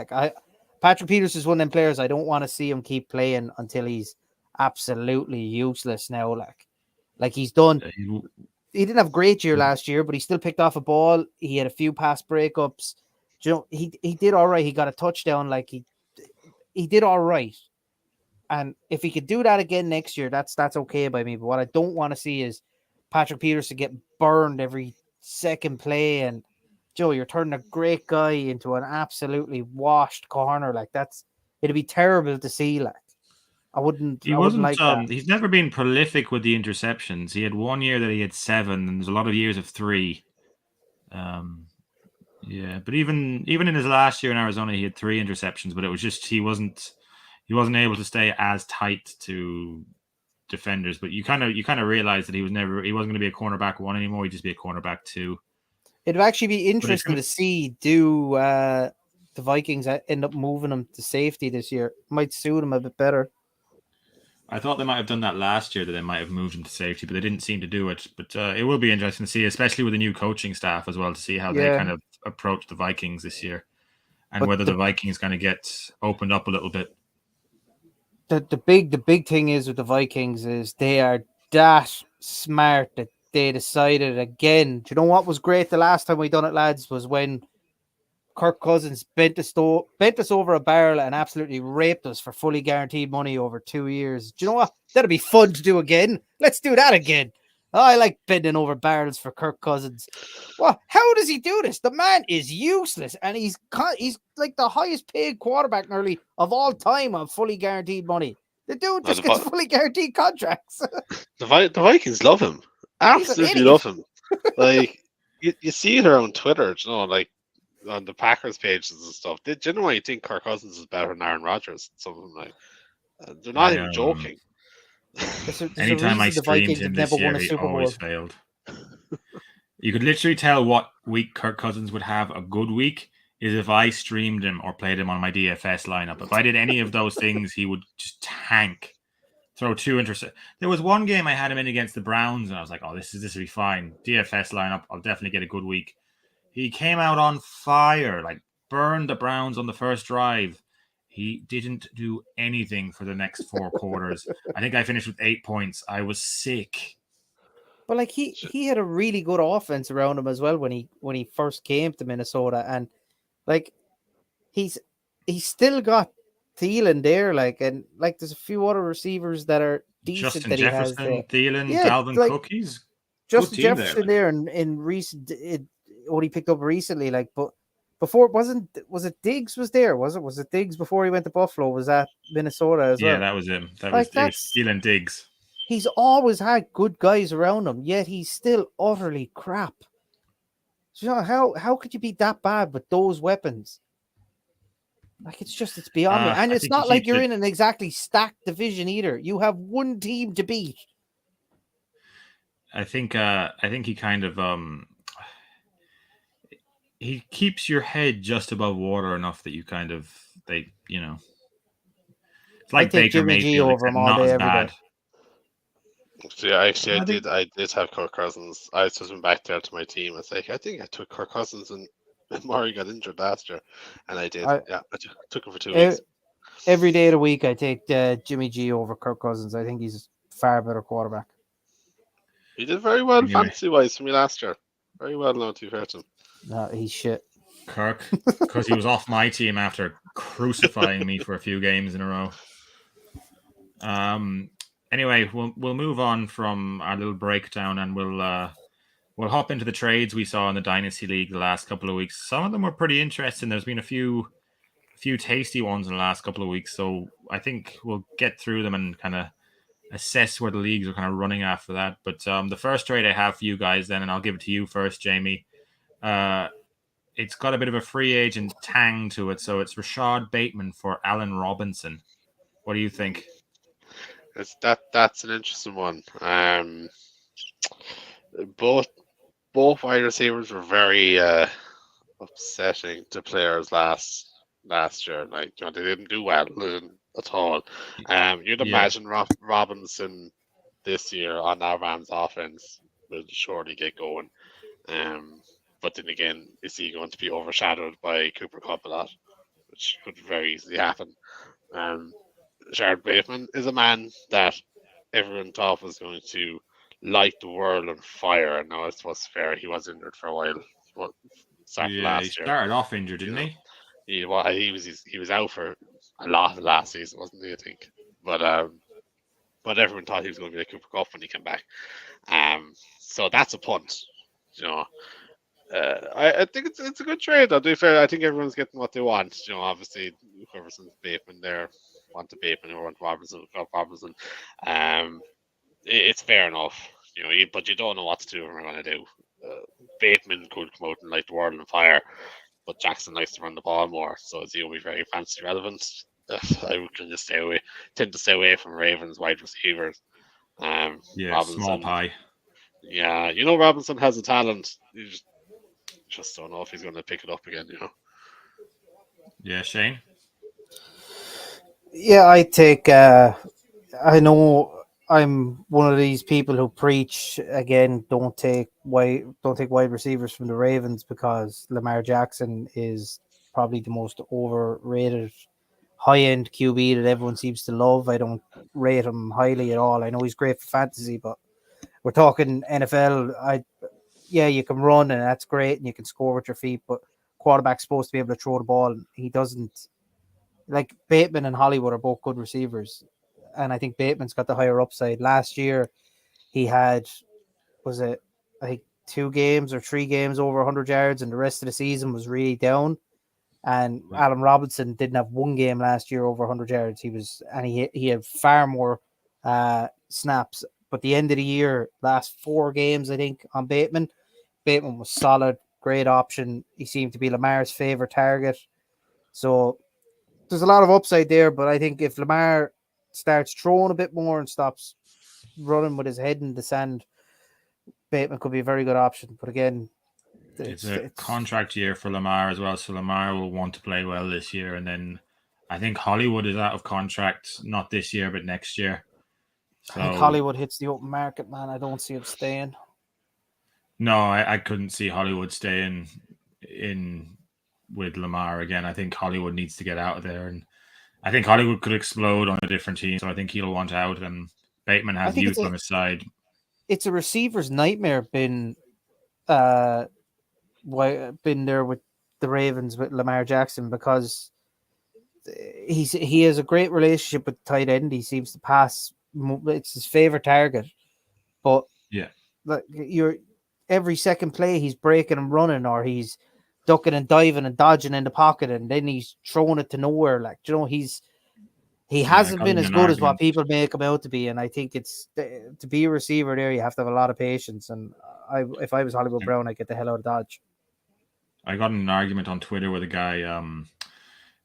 Patrick Peterson is one of them players I don't want to see him keep playing until he's absolutely useless now. Like he's done. He didn't have a great year last year, but he still picked off a ball. He had a few pass breakups. You know, he did all right. He got a touchdown. Like he did all right. And if he could do that again next year, that's okay by me. But what I don't want to see is Patrick Peterson get burned every second play. And Joe, you're turning a great guy into an absolutely washed corner. Like it'd be terrible to see. Like I wouldn't like that. He's never been prolific with the interceptions. He had 1 year that he had 7, and there's a lot of years of 3. Yeah, but even in his last year in Arizona, he had 3 interceptions, but it was just he wasn't able to stay as tight to defenders. But you kind of realize that he wasn't going to be a cornerback 1 anymore. He'd just be a cornerback 2. It'd actually be interesting to see the Vikings end up moving him to safety this year. Might suit him a bit better. I thought they might have done that last year, that they might have moved him to safety, but they didn't seem to do it. But it will be interesting to see, especially with the new coaching staff as well, to see how they kind of approach the Vikings this year, and whether the Vikings kind of get opened up a little bit. The big thing is with the Vikings is they are that smart that they decided again. Do you know what was great the last time we done it, lads? Was when Kirk Cousins bent us over a barrel and absolutely raped us for fully guaranteed money over 2 years. Do you know what? That'd be fun to do again. Let's do that again. I like bending over barrels for Kirk Cousins. Well, how does he do this? The man is useless, and he's like the highest paid quarterback nearly of all time on fully guaranteed money. The dude No, just gets fully guaranteed contracts. the Vikings love him. Absolutely love him. Like you see it around Twitter, you know, like on the Packers pages and stuff. They genuinely think Kirk Cousins is better than Aaron Rodgers. Some of them like they're not even joking. Anytime I the streamed Vikings him have never this year, won a he Super Bowl. always failed. You could literally tell what week Kirk Cousins would have a good week is if I streamed him or played him on my DFS lineup. If I did any of those things, he would just tank. Throw 2 interceptions. There was one game I had him in against the Browns, and I was like, "Oh, this will be fine. DFS lineup, I'll definitely get a good week." He came out on fire, like burned the Browns on the first drive. He didn't do anything for the next 4 quarters. I think I finished with 8 points. I was sick. But like he had a really good offense around him as well when he first came to Minnesota, and like he's still got Thielen there, like, and like there's a few other receivers that are decent Justin that Jefferson, he has. Thielen, Dalvin Cook. He's Justin Jefferson there in recent what he picked up recently, like, but before was it Diggs was there? Was it Diggs before he went to Buffalo? Was that Minnesota as well? Yeah, that was him. It was Thielen Diggs. He's always had good guys around him, yet he's still utterly crap. So, you know, how could you be that bad with those weapons? Like, it's beyond me. And it's not like you're in an exactly stacked division either. You have one team to beat. I think he kind of he keeps your head just above water enough that you kind of it's like Baker Mayfield, over him all not day, as bad. See, I did have Kirk Cousins. I just went back there to my team. I was like, I think I took Kirk Cousins and Murray got injured last year, and I did. I took him for 2 weeks. Every day of the week, I take Jimmy G over Kirk Cousins. I think he's a far better quarterback. He did very well fantasy-wise for me last year. Very well, now, to be fair to him. No, he's shit. Kirk, because he was off my team after crucifying me for a few games in a row. Anyway, we'll move on from our little breakdown, and we'll hop into the trades we saw in the Dynasty League the last couple of weeks. Some of them were pretty interesting. There's been a few tasty ones in the last couple of weeks, so I think we'll get through them and kind of assess where the leagues are kind of running after that. But the first trade I have for you guys then, and I'll give it to you first, Jamie. It's got a bit of a free agent tang to it, so it's Rashad Bateman for Allen Robinson. What do you think? That's an interesting one. Both wide receivers were very upsetting to players last year. Like, they didn't do well at all. You'd imagine Robinson this year on that Rams offense will surely get going. But then again, is he going to be overshadowed by Cooper Kupp a lot, which could very easily happen. Rashad Bateman is a man that everyone thought was going to light the world on fire. And now it's what's fair. He was injured for a while. Last year. He started off injured, didn't he? He was out for a lot of last season, wasn't he? I think, but everyone thought he was going to be like Cooper Kupp when he came back. So that's a punt, I think it's a good trade. I'll be fair. I think everyone's getting what they want. Obviously, whoever's in Bateman there wanted Bateman or want Robinson. It's fair enough, but you don't know what to do or what they're going to do. Bateman could come out and light the world on fire, but Jackson likes to run the ball more, so is he going to be very fantasy relevant? I would tend to stay away from Ravens wide receivers. Robinson, small pie. Yeah, Robinson has a talent. You just don't know if he's going to pick it up again. Yeah, Shane. Yeah, I take. I know I'm one of these people who preach again. Don't take wide receivers from the Ravens because Lamar Jackson is probably the most overrated high-end QB that everyone seems to love. I don't rate him highly at all. I know he's great for fantasy, but we're talking NFL. You can run and that's great, and you can score with your feet, but quarterback's supposed to be able to throw the ball, and he doesn't. Like, Bateman and Hollywood are both good receivers, and I think Bateman's got the higher upside. Last year, he had, I think 2 games or 3 games over 100 yards, and the rest of the season was really down. And Alan Robinson didn't have one game last year over 100 yards. He had far more snaps. But the end of the year, last 4 games, I think, on Bateman was solid, great option. He seemed to be Lamar's favorite target. So there's a lot of upside there. But I think if Lamar starts throwing a bit more and stops running with his head in the sand, Bateman could be a very good option. But again, it's a contract year for Lamar as well. So Lamar will want to play well this year. And then I think Hollywood is out of contract, not this year, but next year. So I think Hollywood hits the open market, man. I don't see him staying. No, I couldn't see Hollywood staying in with Lamar again. I think Hollywood needs to get out of there. And I think Hollywood could explode on a different team. So I think he'll want out. And Bateman has youth on his side. It's a receiver's nightmare been there with the Ravens with Lamar Jackson, because he has a great relationship with the tight end. He seems to pass. It's his favorite target, but yeah, like every second play he's breaking and running, or he's ducking and diving and dodging in the pocket, and then he's throwing it to nowhere. Like, you know, he hasn't been as good as what people make him out to be. And I think it's to be a receiver there, you have to have a lot of patience. And if I was Hollywood Brown, I'd get the hell out of Dodge. I got in an argument on Twitter with a guy.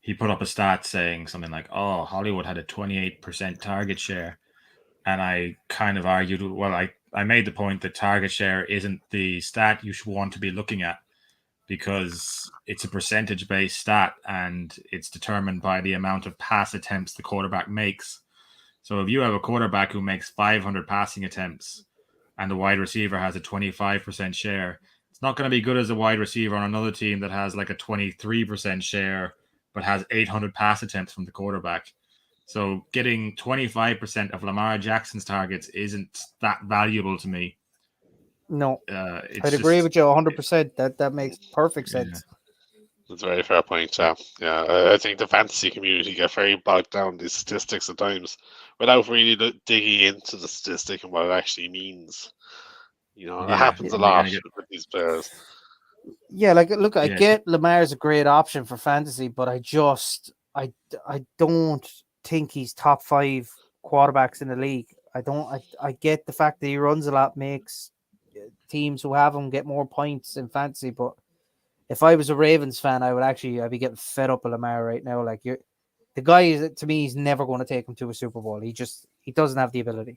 He put up a stat saying something like, "Oh, Hollywood had a 28% target share," and I kind of argued, well, I made the point that target share isn't the stat you should want to be looking at, because it's a percentage-based stat and it's determined by the amount of pass attempts the quarterback makes. So if you have a quarterback who makes 500 passing attempts and the wide receiver has a 25% share, it's not going to be good as a wide receiver on another team that has like a 23% share but has 800 pass attempts from the quarterback. So getting 25% of Lamar Jackson's targets isn't that valuable to me. No, I'd agree with you 100%. That makes perfect sense. That's a very fair point, yeah. I think the fantasy community get very bogged down in these statistics at times without really digging into the statistic and what it actually means. You know, it happens a lot with these players. Yeah, like, look, I get Lamar's a great option for fantasy, but I don't think he's top 5 quarterbacks in the league. I get the fact that he runs a lot makes teams who have him get more points in fantasy, but if I was a Ravens fan, I'd be getting fed up with Lamar right now. Like, the guy, to me, he's never going to take him to a Super Bowl. He doesn't have the ability.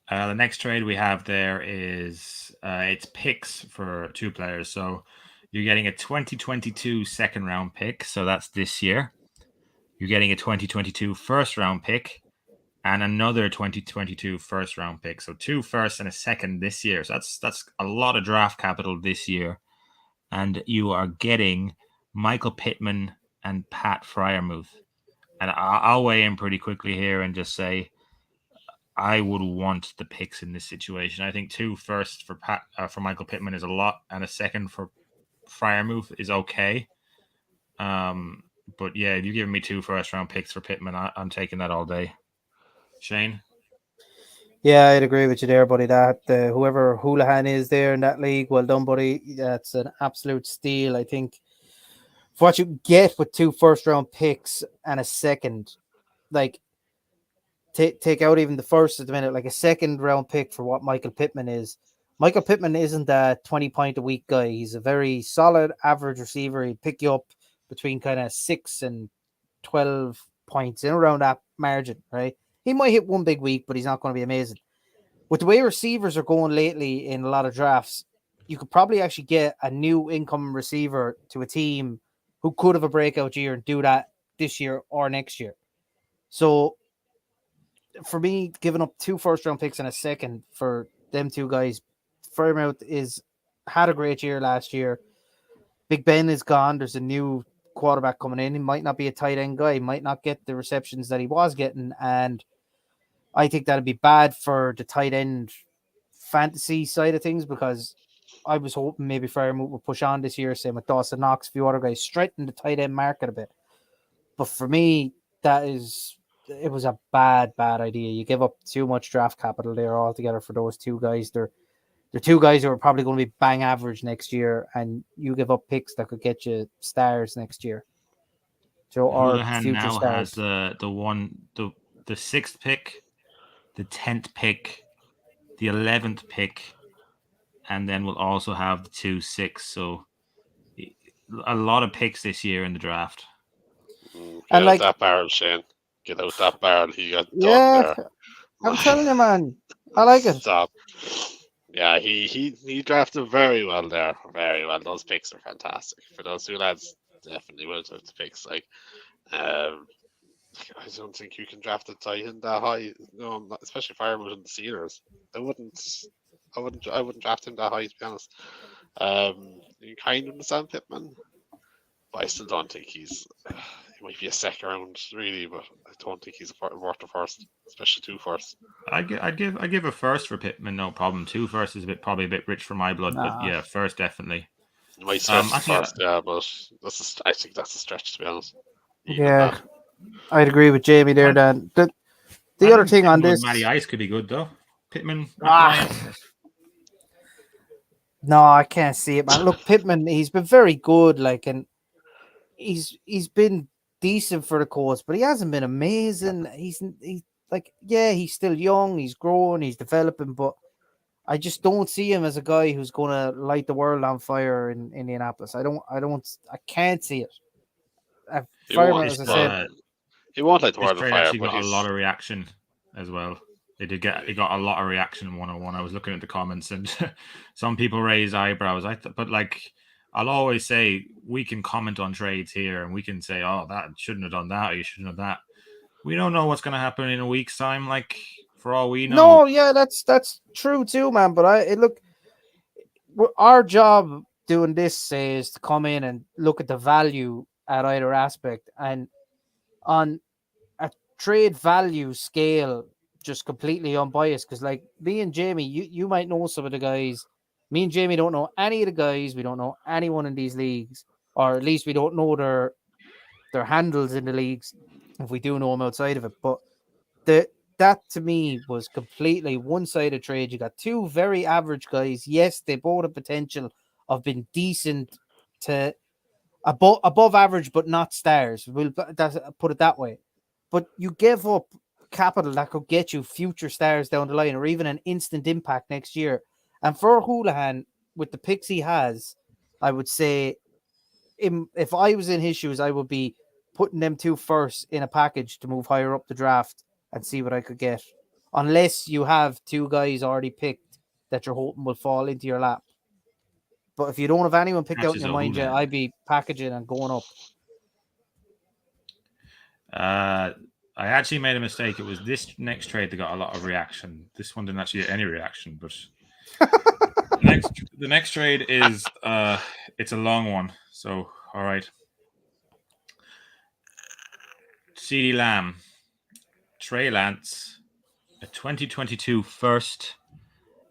The next trade we have there is it's picks for 2 players. So you're getting a 2022 second round pick. So that's this year. You're getting a 2022 first round pick and another 2022 first round pick. So 2 firsts and a second this year. So that's a lot of draft capital this year. And you are getting Michael Pitman and Pat Freiermuth. And I'll weigh in pretty quickly here and just say I would want the picks in this situation. I think 2 firsts for Michael Pittman is a lot, and a second for Freiermuth is okay. But yeah, if you give me 2 first-round picks for Pittman, I'm taking that all day. Shane? Yeah, I'd agree with you there, buddy. That whoever Houlihan is there in that league, well done, buddy. That's an absolute steal. I think for what you get with 2 first-round picks and a second, like, take out even the first at the minute, like a second round pick for what Michael Pittman is. Michael Pittman isn't a 20-point a week guy. He's a very solid average receiver. He'd pick you up between kind of 6 and 12 points in around that margin, right? He might hit one big week, but he's not going to be amazing. With the way receivers are going lately in a lot of drafts, you could probably actually get a new income receiver to a team who could have a breakout year and do that this year or next year. So for me, giving up 2 first-round picks and a second for them 2 guys, Freiermuth had a great year last year. Big Ben is gone. There's a new quarterback coming in. He might not be a tight end guy. He might not get the receptions that he was getting, and I think that'd be bad for the tight end fantasy side of things, because I was hoping maybe Freiermuth would push on this year, same with Dawson Knox, a few other guys, strengthen the tight end market a bit. But for me, it was a bad idea. You give up too much draft capital there altogether for those 2 guys. they're two guys who are probably going to be bang average next year, and you give up picks that could get you stars next year. So or Houlihan future now has stars. the 6th pick, the 10th pick, the 11th pick, and then we'll also have the 2-6. So a lot of picks this year in the draft. Get And out like, that barrel, Shane. Get out that barrel. He got done yeah, there. I'm telling you, man, I like it. Stop. Yeah, he drafted very well there. Very well. Those picks are fantastic. For those two lads, definitely will have the picks. Like, I don't think you can draft a tight end that high. No, not, especially Fireman and the Steelers. I wouldn't draft him that high, to be honest. You kind of understand Pitman, but I still don't think he might be a second round, really, but I don't think he's worth a first, especially 2 first. I'd give a first for Pitman, no problem. 2 first is probably a bit rich for my blood, but yeah, first definitely. You might stretch actually, first, yeah, but I think that's a stretch, to be honest. Yeah, I'd agree with Jamie there, Dan. The other thing on this, Matty Ice could be good though. Pitman. No, I can't see it, man. Look, Pitman, he's been very good, like, and he's been decent for the Colts, but he hasn't been amazing. He's like, yeah, he's still young, he's growing, he's developing, but I just don't see him as a guy who's going to light the world on fire in Indianapolis. I can't see it. Fireman, as I said, he won't light the world on trade fire. Actually but got a lot of reaction as well. It got a lot of reaction in 101. I was looking at the comments, and some people raised eyebrows. But like, I'll always say, we can comment on trades here, and we can say, oh, that shouldn't have done that, or you shouldn't have that. We don't know what's going to happen in a week's time. Like, for all we know. No, yeah, that's true too, man. But look, our job doing this, say, is to come in and look at the value at either aspect, and on a trade value scale, just completely unbiased. Because like me and Jamie, you might know some of the guys. Me and Jamie don't know any of the guys. We don't know anyone in these leagues, or at least we don't know their handles in the leagues. If we do know them outside of it, but that to me was completely one-sided trade. You got 2 very average guys. Yes, they both have potential of being decent to above average, but not stars. We'll put it that way. But you give up capital that could get you future stars down the line, or even an instant impact next year. And for Houlihan, with the picks he has, I would say, if I was in his shoes, I would be putting them 2 first in a package to move higher up the draft and see what I could get. Unless you have 2 guys already picked that you're hoping will fall into your lap. But if you don't have anyone picked out in your mind yet, I'd be packaging and going up. I actually made a mistake. It was this next trade that got a lot of reaction. This one didn't actually get any reaction, but the next trade is it's a long one. So all right. CeeDee Lamb, Trey Lance, a 2022 first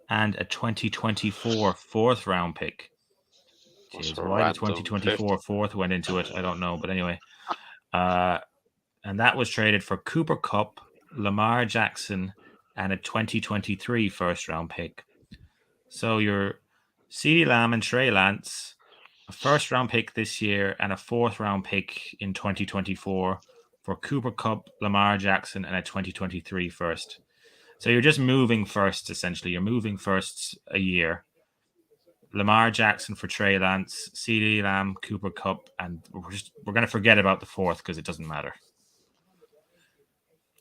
and a 2024 fourth round pick. Jeez, why the 2024 fourth went into it, I don't know. But anyway, and that was traded for Cooper Kupp, Lamar Jackson, and a 2023 first round pick. So your CeeDee Lamb and Trey Lance, a first round pick this year and a fourth round pick in 2024 for Cooper Kupp, Lamar Jackson, and a 2023 first. So you're just moving first, essentially. You're moving firsts a year. Lamar Jackson for Trey Lance, CeeDee Lamb, Cooper Kupp, and we're going to forget about the fourth because it doesn't matter.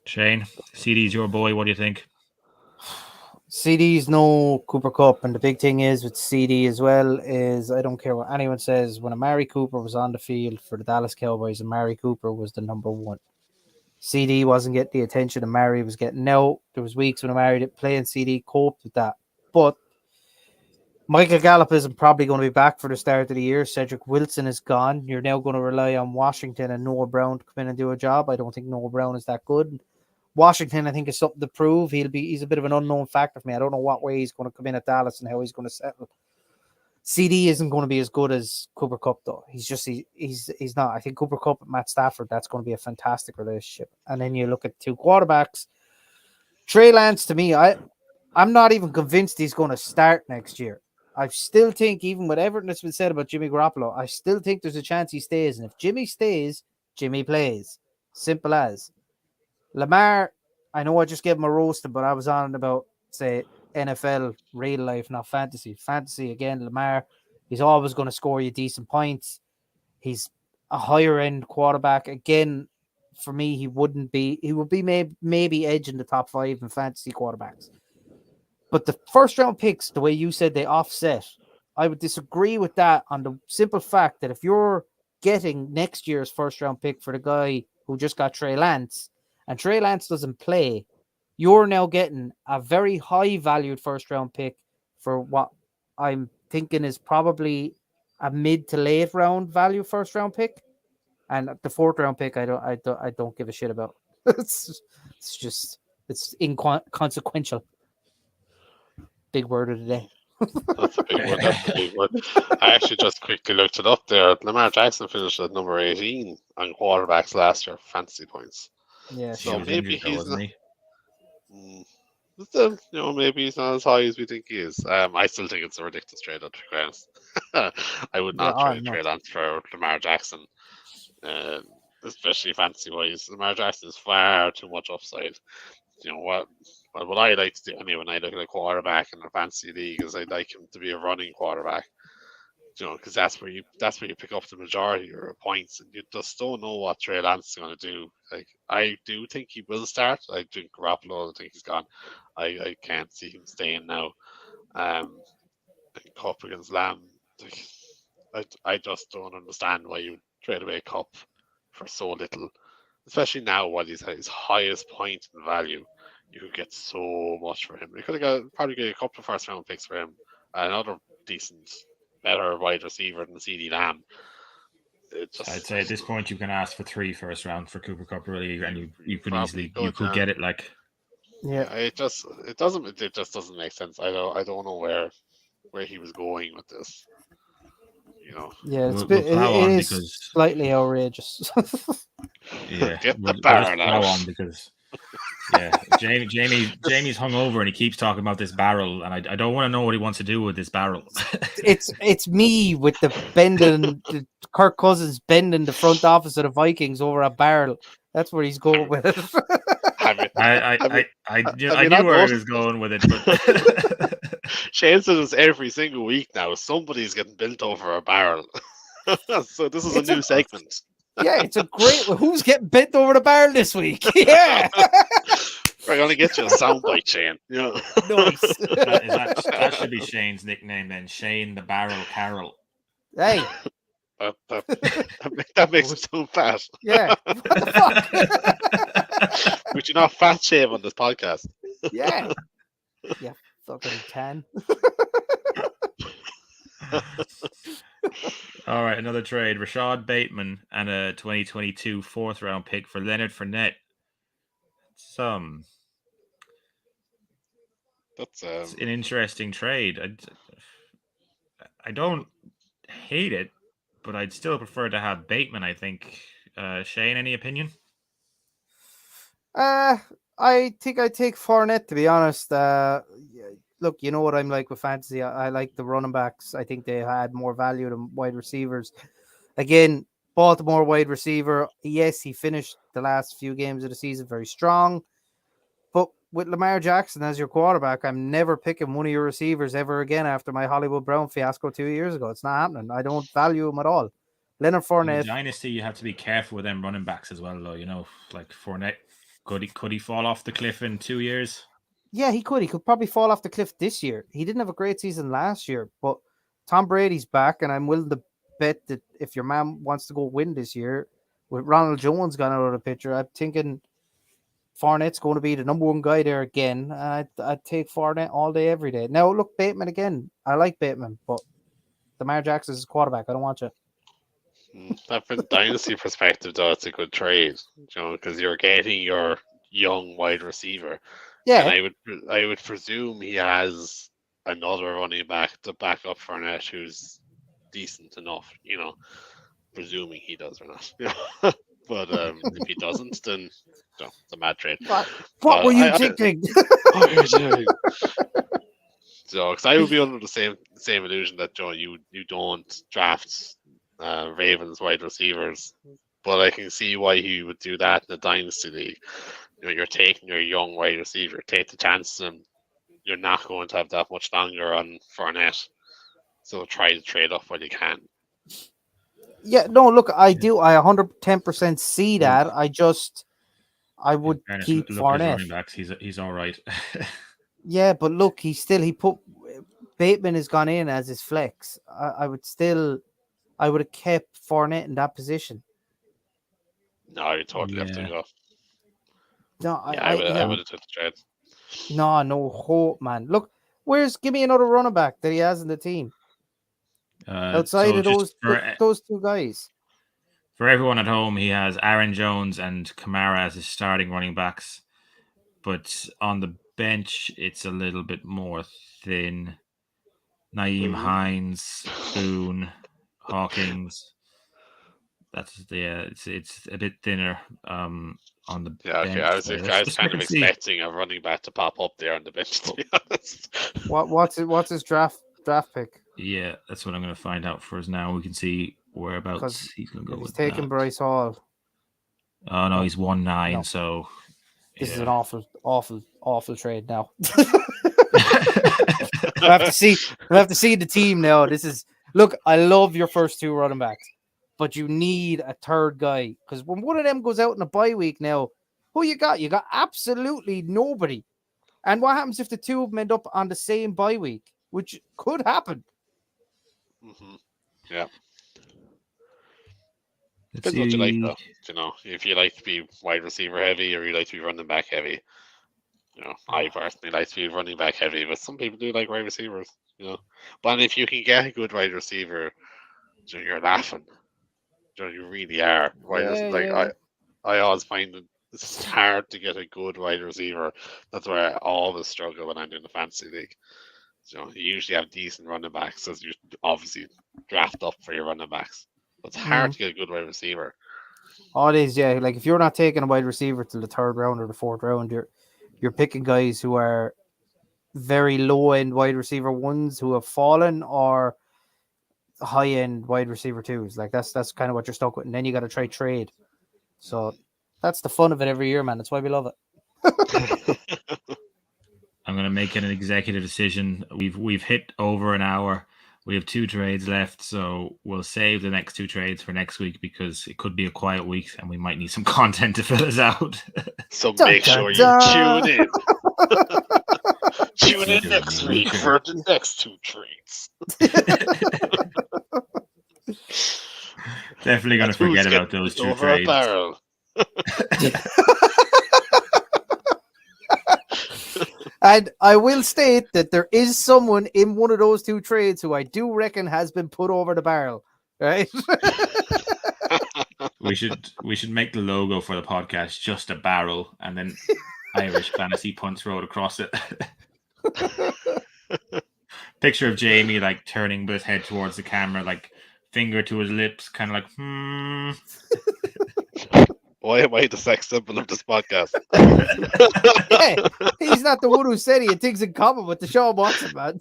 Shane, CeeDee's your boy. What do you think? CeeDee's no Cooper Kupp, and the big thing is with CeeDee as well is I don't care what anyone says. When Amari Cooper was on the field for the Dallas Cowboys, Amari Cooper was the number 1. CeeDee wasn't getting the attention Amari was getting. Now, there was weeks when Amari didn't play and CeeDee coped with that. But Michael Gallup isn't probably going to be back for the start of the year. Cedric Wilson is gone. You're now going to rely on Washington and Noah Brown to come in and do a job. I don't think Noah Brown is that good. Washington, I think, is something to prove. He's a bit of an unknown factor for me. I don't know what way he's going to come in at Dallas and how he's going to settle. CeeDee isn't going to be as good as Cooper Kupp, though. He's not. I think Cooper Kupp and Matt Stafford, that's going to be a fantastic relationship. And then you look at 2 quarterbacks. Trey Lance, to me, I'm not even convinced he's going to start next year. I still think, even with everything that's been said about Jimmy Garoppolo, I still think there's a chance he stays. And if Jimmy stays, Jimmy plays. Simple as. Lamar, I know I just gave him a roasting, but I was on about, say, NFL, real life, not fantasy. Fantasy, again, Lamar, he's always going to score you decent points. He's a higher end quarterback. Again, for me, he would be maybe edge in the top 5 in fantasy quarterbacks. But the first round picks, the way you said they offset, I would disagree with that on the simple fact that if you're getting next year's first round pick for the guy who just got Trey Lance, and Trey Lance doesn't play, you're now getting a very high valued first round pick for what I'm thinking is probably a mid to late round value first round pick. And the fourth round pick, I don't give a shit about. It's inconsequential. Big word of the day. That's a big word. That's a big word. I actually just quickly looked it up there. Lamar Jackson finished at number 18 on quarterbacks last year for fantasy points. Yeah, So sure. maybe he's wasn't not. he? Still, maybe he's not as high as we think he is. I still think it's a ridiculous trade, to be honest. I would not trade Trey Lance for Lamar Jackson, especially fantasy wise. Lamar Jackson is far too much upside. What I like to do when I look at a quarterback in a fantasy league is I'd like him to be a running quarterback. Because that's where you pick up the majority of your points, and you just don't know what Trey Lance is going to do. Like, I do think he will start. I think Garoppolo, I think he's gone. I can't see him staying now. Cup against Lamb, I just don't understand why you trade away Cup for so little, especially now while he's at his highest point in value. You could get so much for him. You could have probably get a couple of first round picks for him, another decent, better wide receiver than CD Lamb. I'd say at this point you can ask for 3 first round for Cooper Kupp, really, and you could easily get it. Like, yeah, it just doesn't make sense. I don't know where he was going with this. Yeah, it is slightly outrageous. Yeah, get the barrel out. Because Jamie's hungover and he keeps talking about this barrel, and I don't want to know what he wants to do with this barrel. It's me with the bending, Kirk Cousins bending the front office of the Vikings over a barrel. That's where he's going with it. I knew where he was going with it, but Shane says this every single week now. Somebody's getting built over a barrel. So this is a new segment. Yeah, it's a great. Who's getting bent over the barrel this week? Yeah, we're gonna get you a soundbite, Shane. Yeah, nice. That should be Shane's nickname then. Shane the Barrel Carroll. Hey, that makes him sound fat. Yeah. What the fuck? Would you not fat shame on this podcast? Yeah. Yeah. Fucking can. All right, another trade. Rashad Bateman and a 2022 fourth round pick for Leonard Fournette. That's an interesting trade. I don't hate it, but I'd still prefer to have Bateman, I think. Shane, any opinion? I think I'd take Fournette, to be honest. Look, you know what I'm like with fantasy. I like the running backs. I think they had more value than wide receivers. Again, Baltimore wide receiver. Yes, he finished the last few games of the season very strong. But with Lamar Jackson as your quarterback, I'm never picking one of your receivers ever again after my Hollywood Brown fiasco 2 years ago. It's not happening. I don't value him at all. Leonard Fournette. In Dynasty, you have to be careful with them running backs as well, though. Like Fournette, could he fall off the cliff in 2 years? Yeah, he could. He could probably fall off the cliff this year. He didn't have a great season last year, but Tom Brady's back, and I'm willing to bet that if your man wants to go win this year, with Ronald Jones gone out of the picture, I'm thinking Fournette's going to be the number one guy there again. I'd take Fournette all day, every day. Now, look, Bateman again. I like Bateman, but Lamar Jackson is quarterback. I don't want you. From dynasty perspective, though, it's a good trade, because you're getting your young wide receiver. Yeah, and I would presume he has another running back to back up Fournette who's decent enough, presuming he does or not. But if he doesn't, then it's a mad trade. What were you thinking? What are you doing? So, because I would be under the same illusion that Joe, you don't draft Ravens wide receivers, but I can see why he would do that in the dynasty league. You're taking your young wide receiver, take the chance, and you're not going to have that much longer on Fournette. So try to trade up when you can. Yeah, no, look, I do. I 110% see that. I would keep look at his running Fournette. backs. He's all right. Yeah, but look, he put Bateman has gone in as his flex. I would have kept Fournette in that position. No, you totally have to go. No, I would have took the trade. No hope, man. Look, give me another running back that he has in the team. Outside of those two guys. For everyone at home, he has Aaron Jones and Kamara as his starting running backs. But on the bench, it's a little bit more thin. Naeem Hines, Boone, Hawkins. It's a bit thinner on the bench. Okay. I was kind of expecting a running back to pop up there on the bench, to be honest. What's his draft pick? Yeah, that's what I'm going to find out for us now. We can see whereabouts he's going to go. He's taking Bryce Hall. Oh no, he's 1-9. So this is an awful trade now. I have to see the team now. Look, I love your first two running backs, but you need a third guy because when one of them goes out in a bye week now, who you got? You got absolutely nobody. And what happens if the two of them end up on the same bye week, which could happen? Mm-hmm. Yeah. Depends what you like, though. If you like to be wide receiver heavy or you like to be running back heavy. I personally like to be running back heavy, but some people do like wide receivers. But if you can get a good wide receiver, you're laughing. You really are. I always find it's hard to get a good wide receiver. That's why I always struggle when I'm in the fantasy league. You usually have decent running backs, as you obviously draft up for your running backs. But it's hard to get a good wide receiver. Oh, it is, yeah. Like if you're not taking a wide receiver till the third round or the fourth round, you're picking guys who are very low end wide receiver ones who have fallen or high end wide receiver twos. Like that's kind of what you're stuck with, and then you got to try trade. So that's the fun of it every year, man. That's why we love it. I'm going to make an executive decision. We've hit over an hour. We have 2 trades left, so we'll save the next 2 trades for next week because it could be a quiet week and we might need some content to fill us out. So make sure you tune in. Tune in next week for the next 2 trades. Definitely going to forget about those 2 trades. And I will state that there is someone in one of those 2 trades who I do reckon has been put over the barrel, right? We should make the logo for the podcast just a barrel and then Irish fantasy punts rolled across it. Picture of Jamie like turning his head towards the camera, like finger to his lips, kind of like Why am I the sex symbol of this podcast? Yeah, he's not the one who said he had things in common with the Sean Watson, man.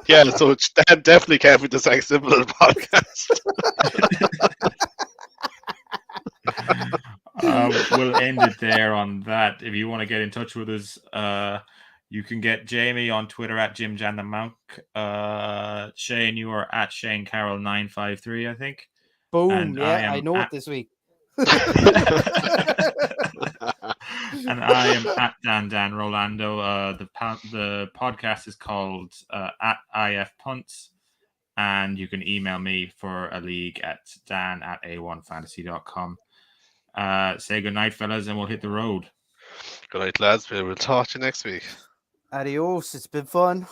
Yeah, so that definitely can't be the sex symbol of the podcast. We'll end it there on that. If you want to get in touch with us, you can get Jamie on Twitter at JimJantheMonk. Shane, you are at ShaneCarroll953, I think. Boom! And I know it this week. And I am at Dan Rolando. The podcast is called at IF Punts, and you can email me for a league at dan@a1fantasy.com. Say good night, fellas, and we'll hit the road. Good night, lads. We'll talk to you next week. Adios. It's been fun.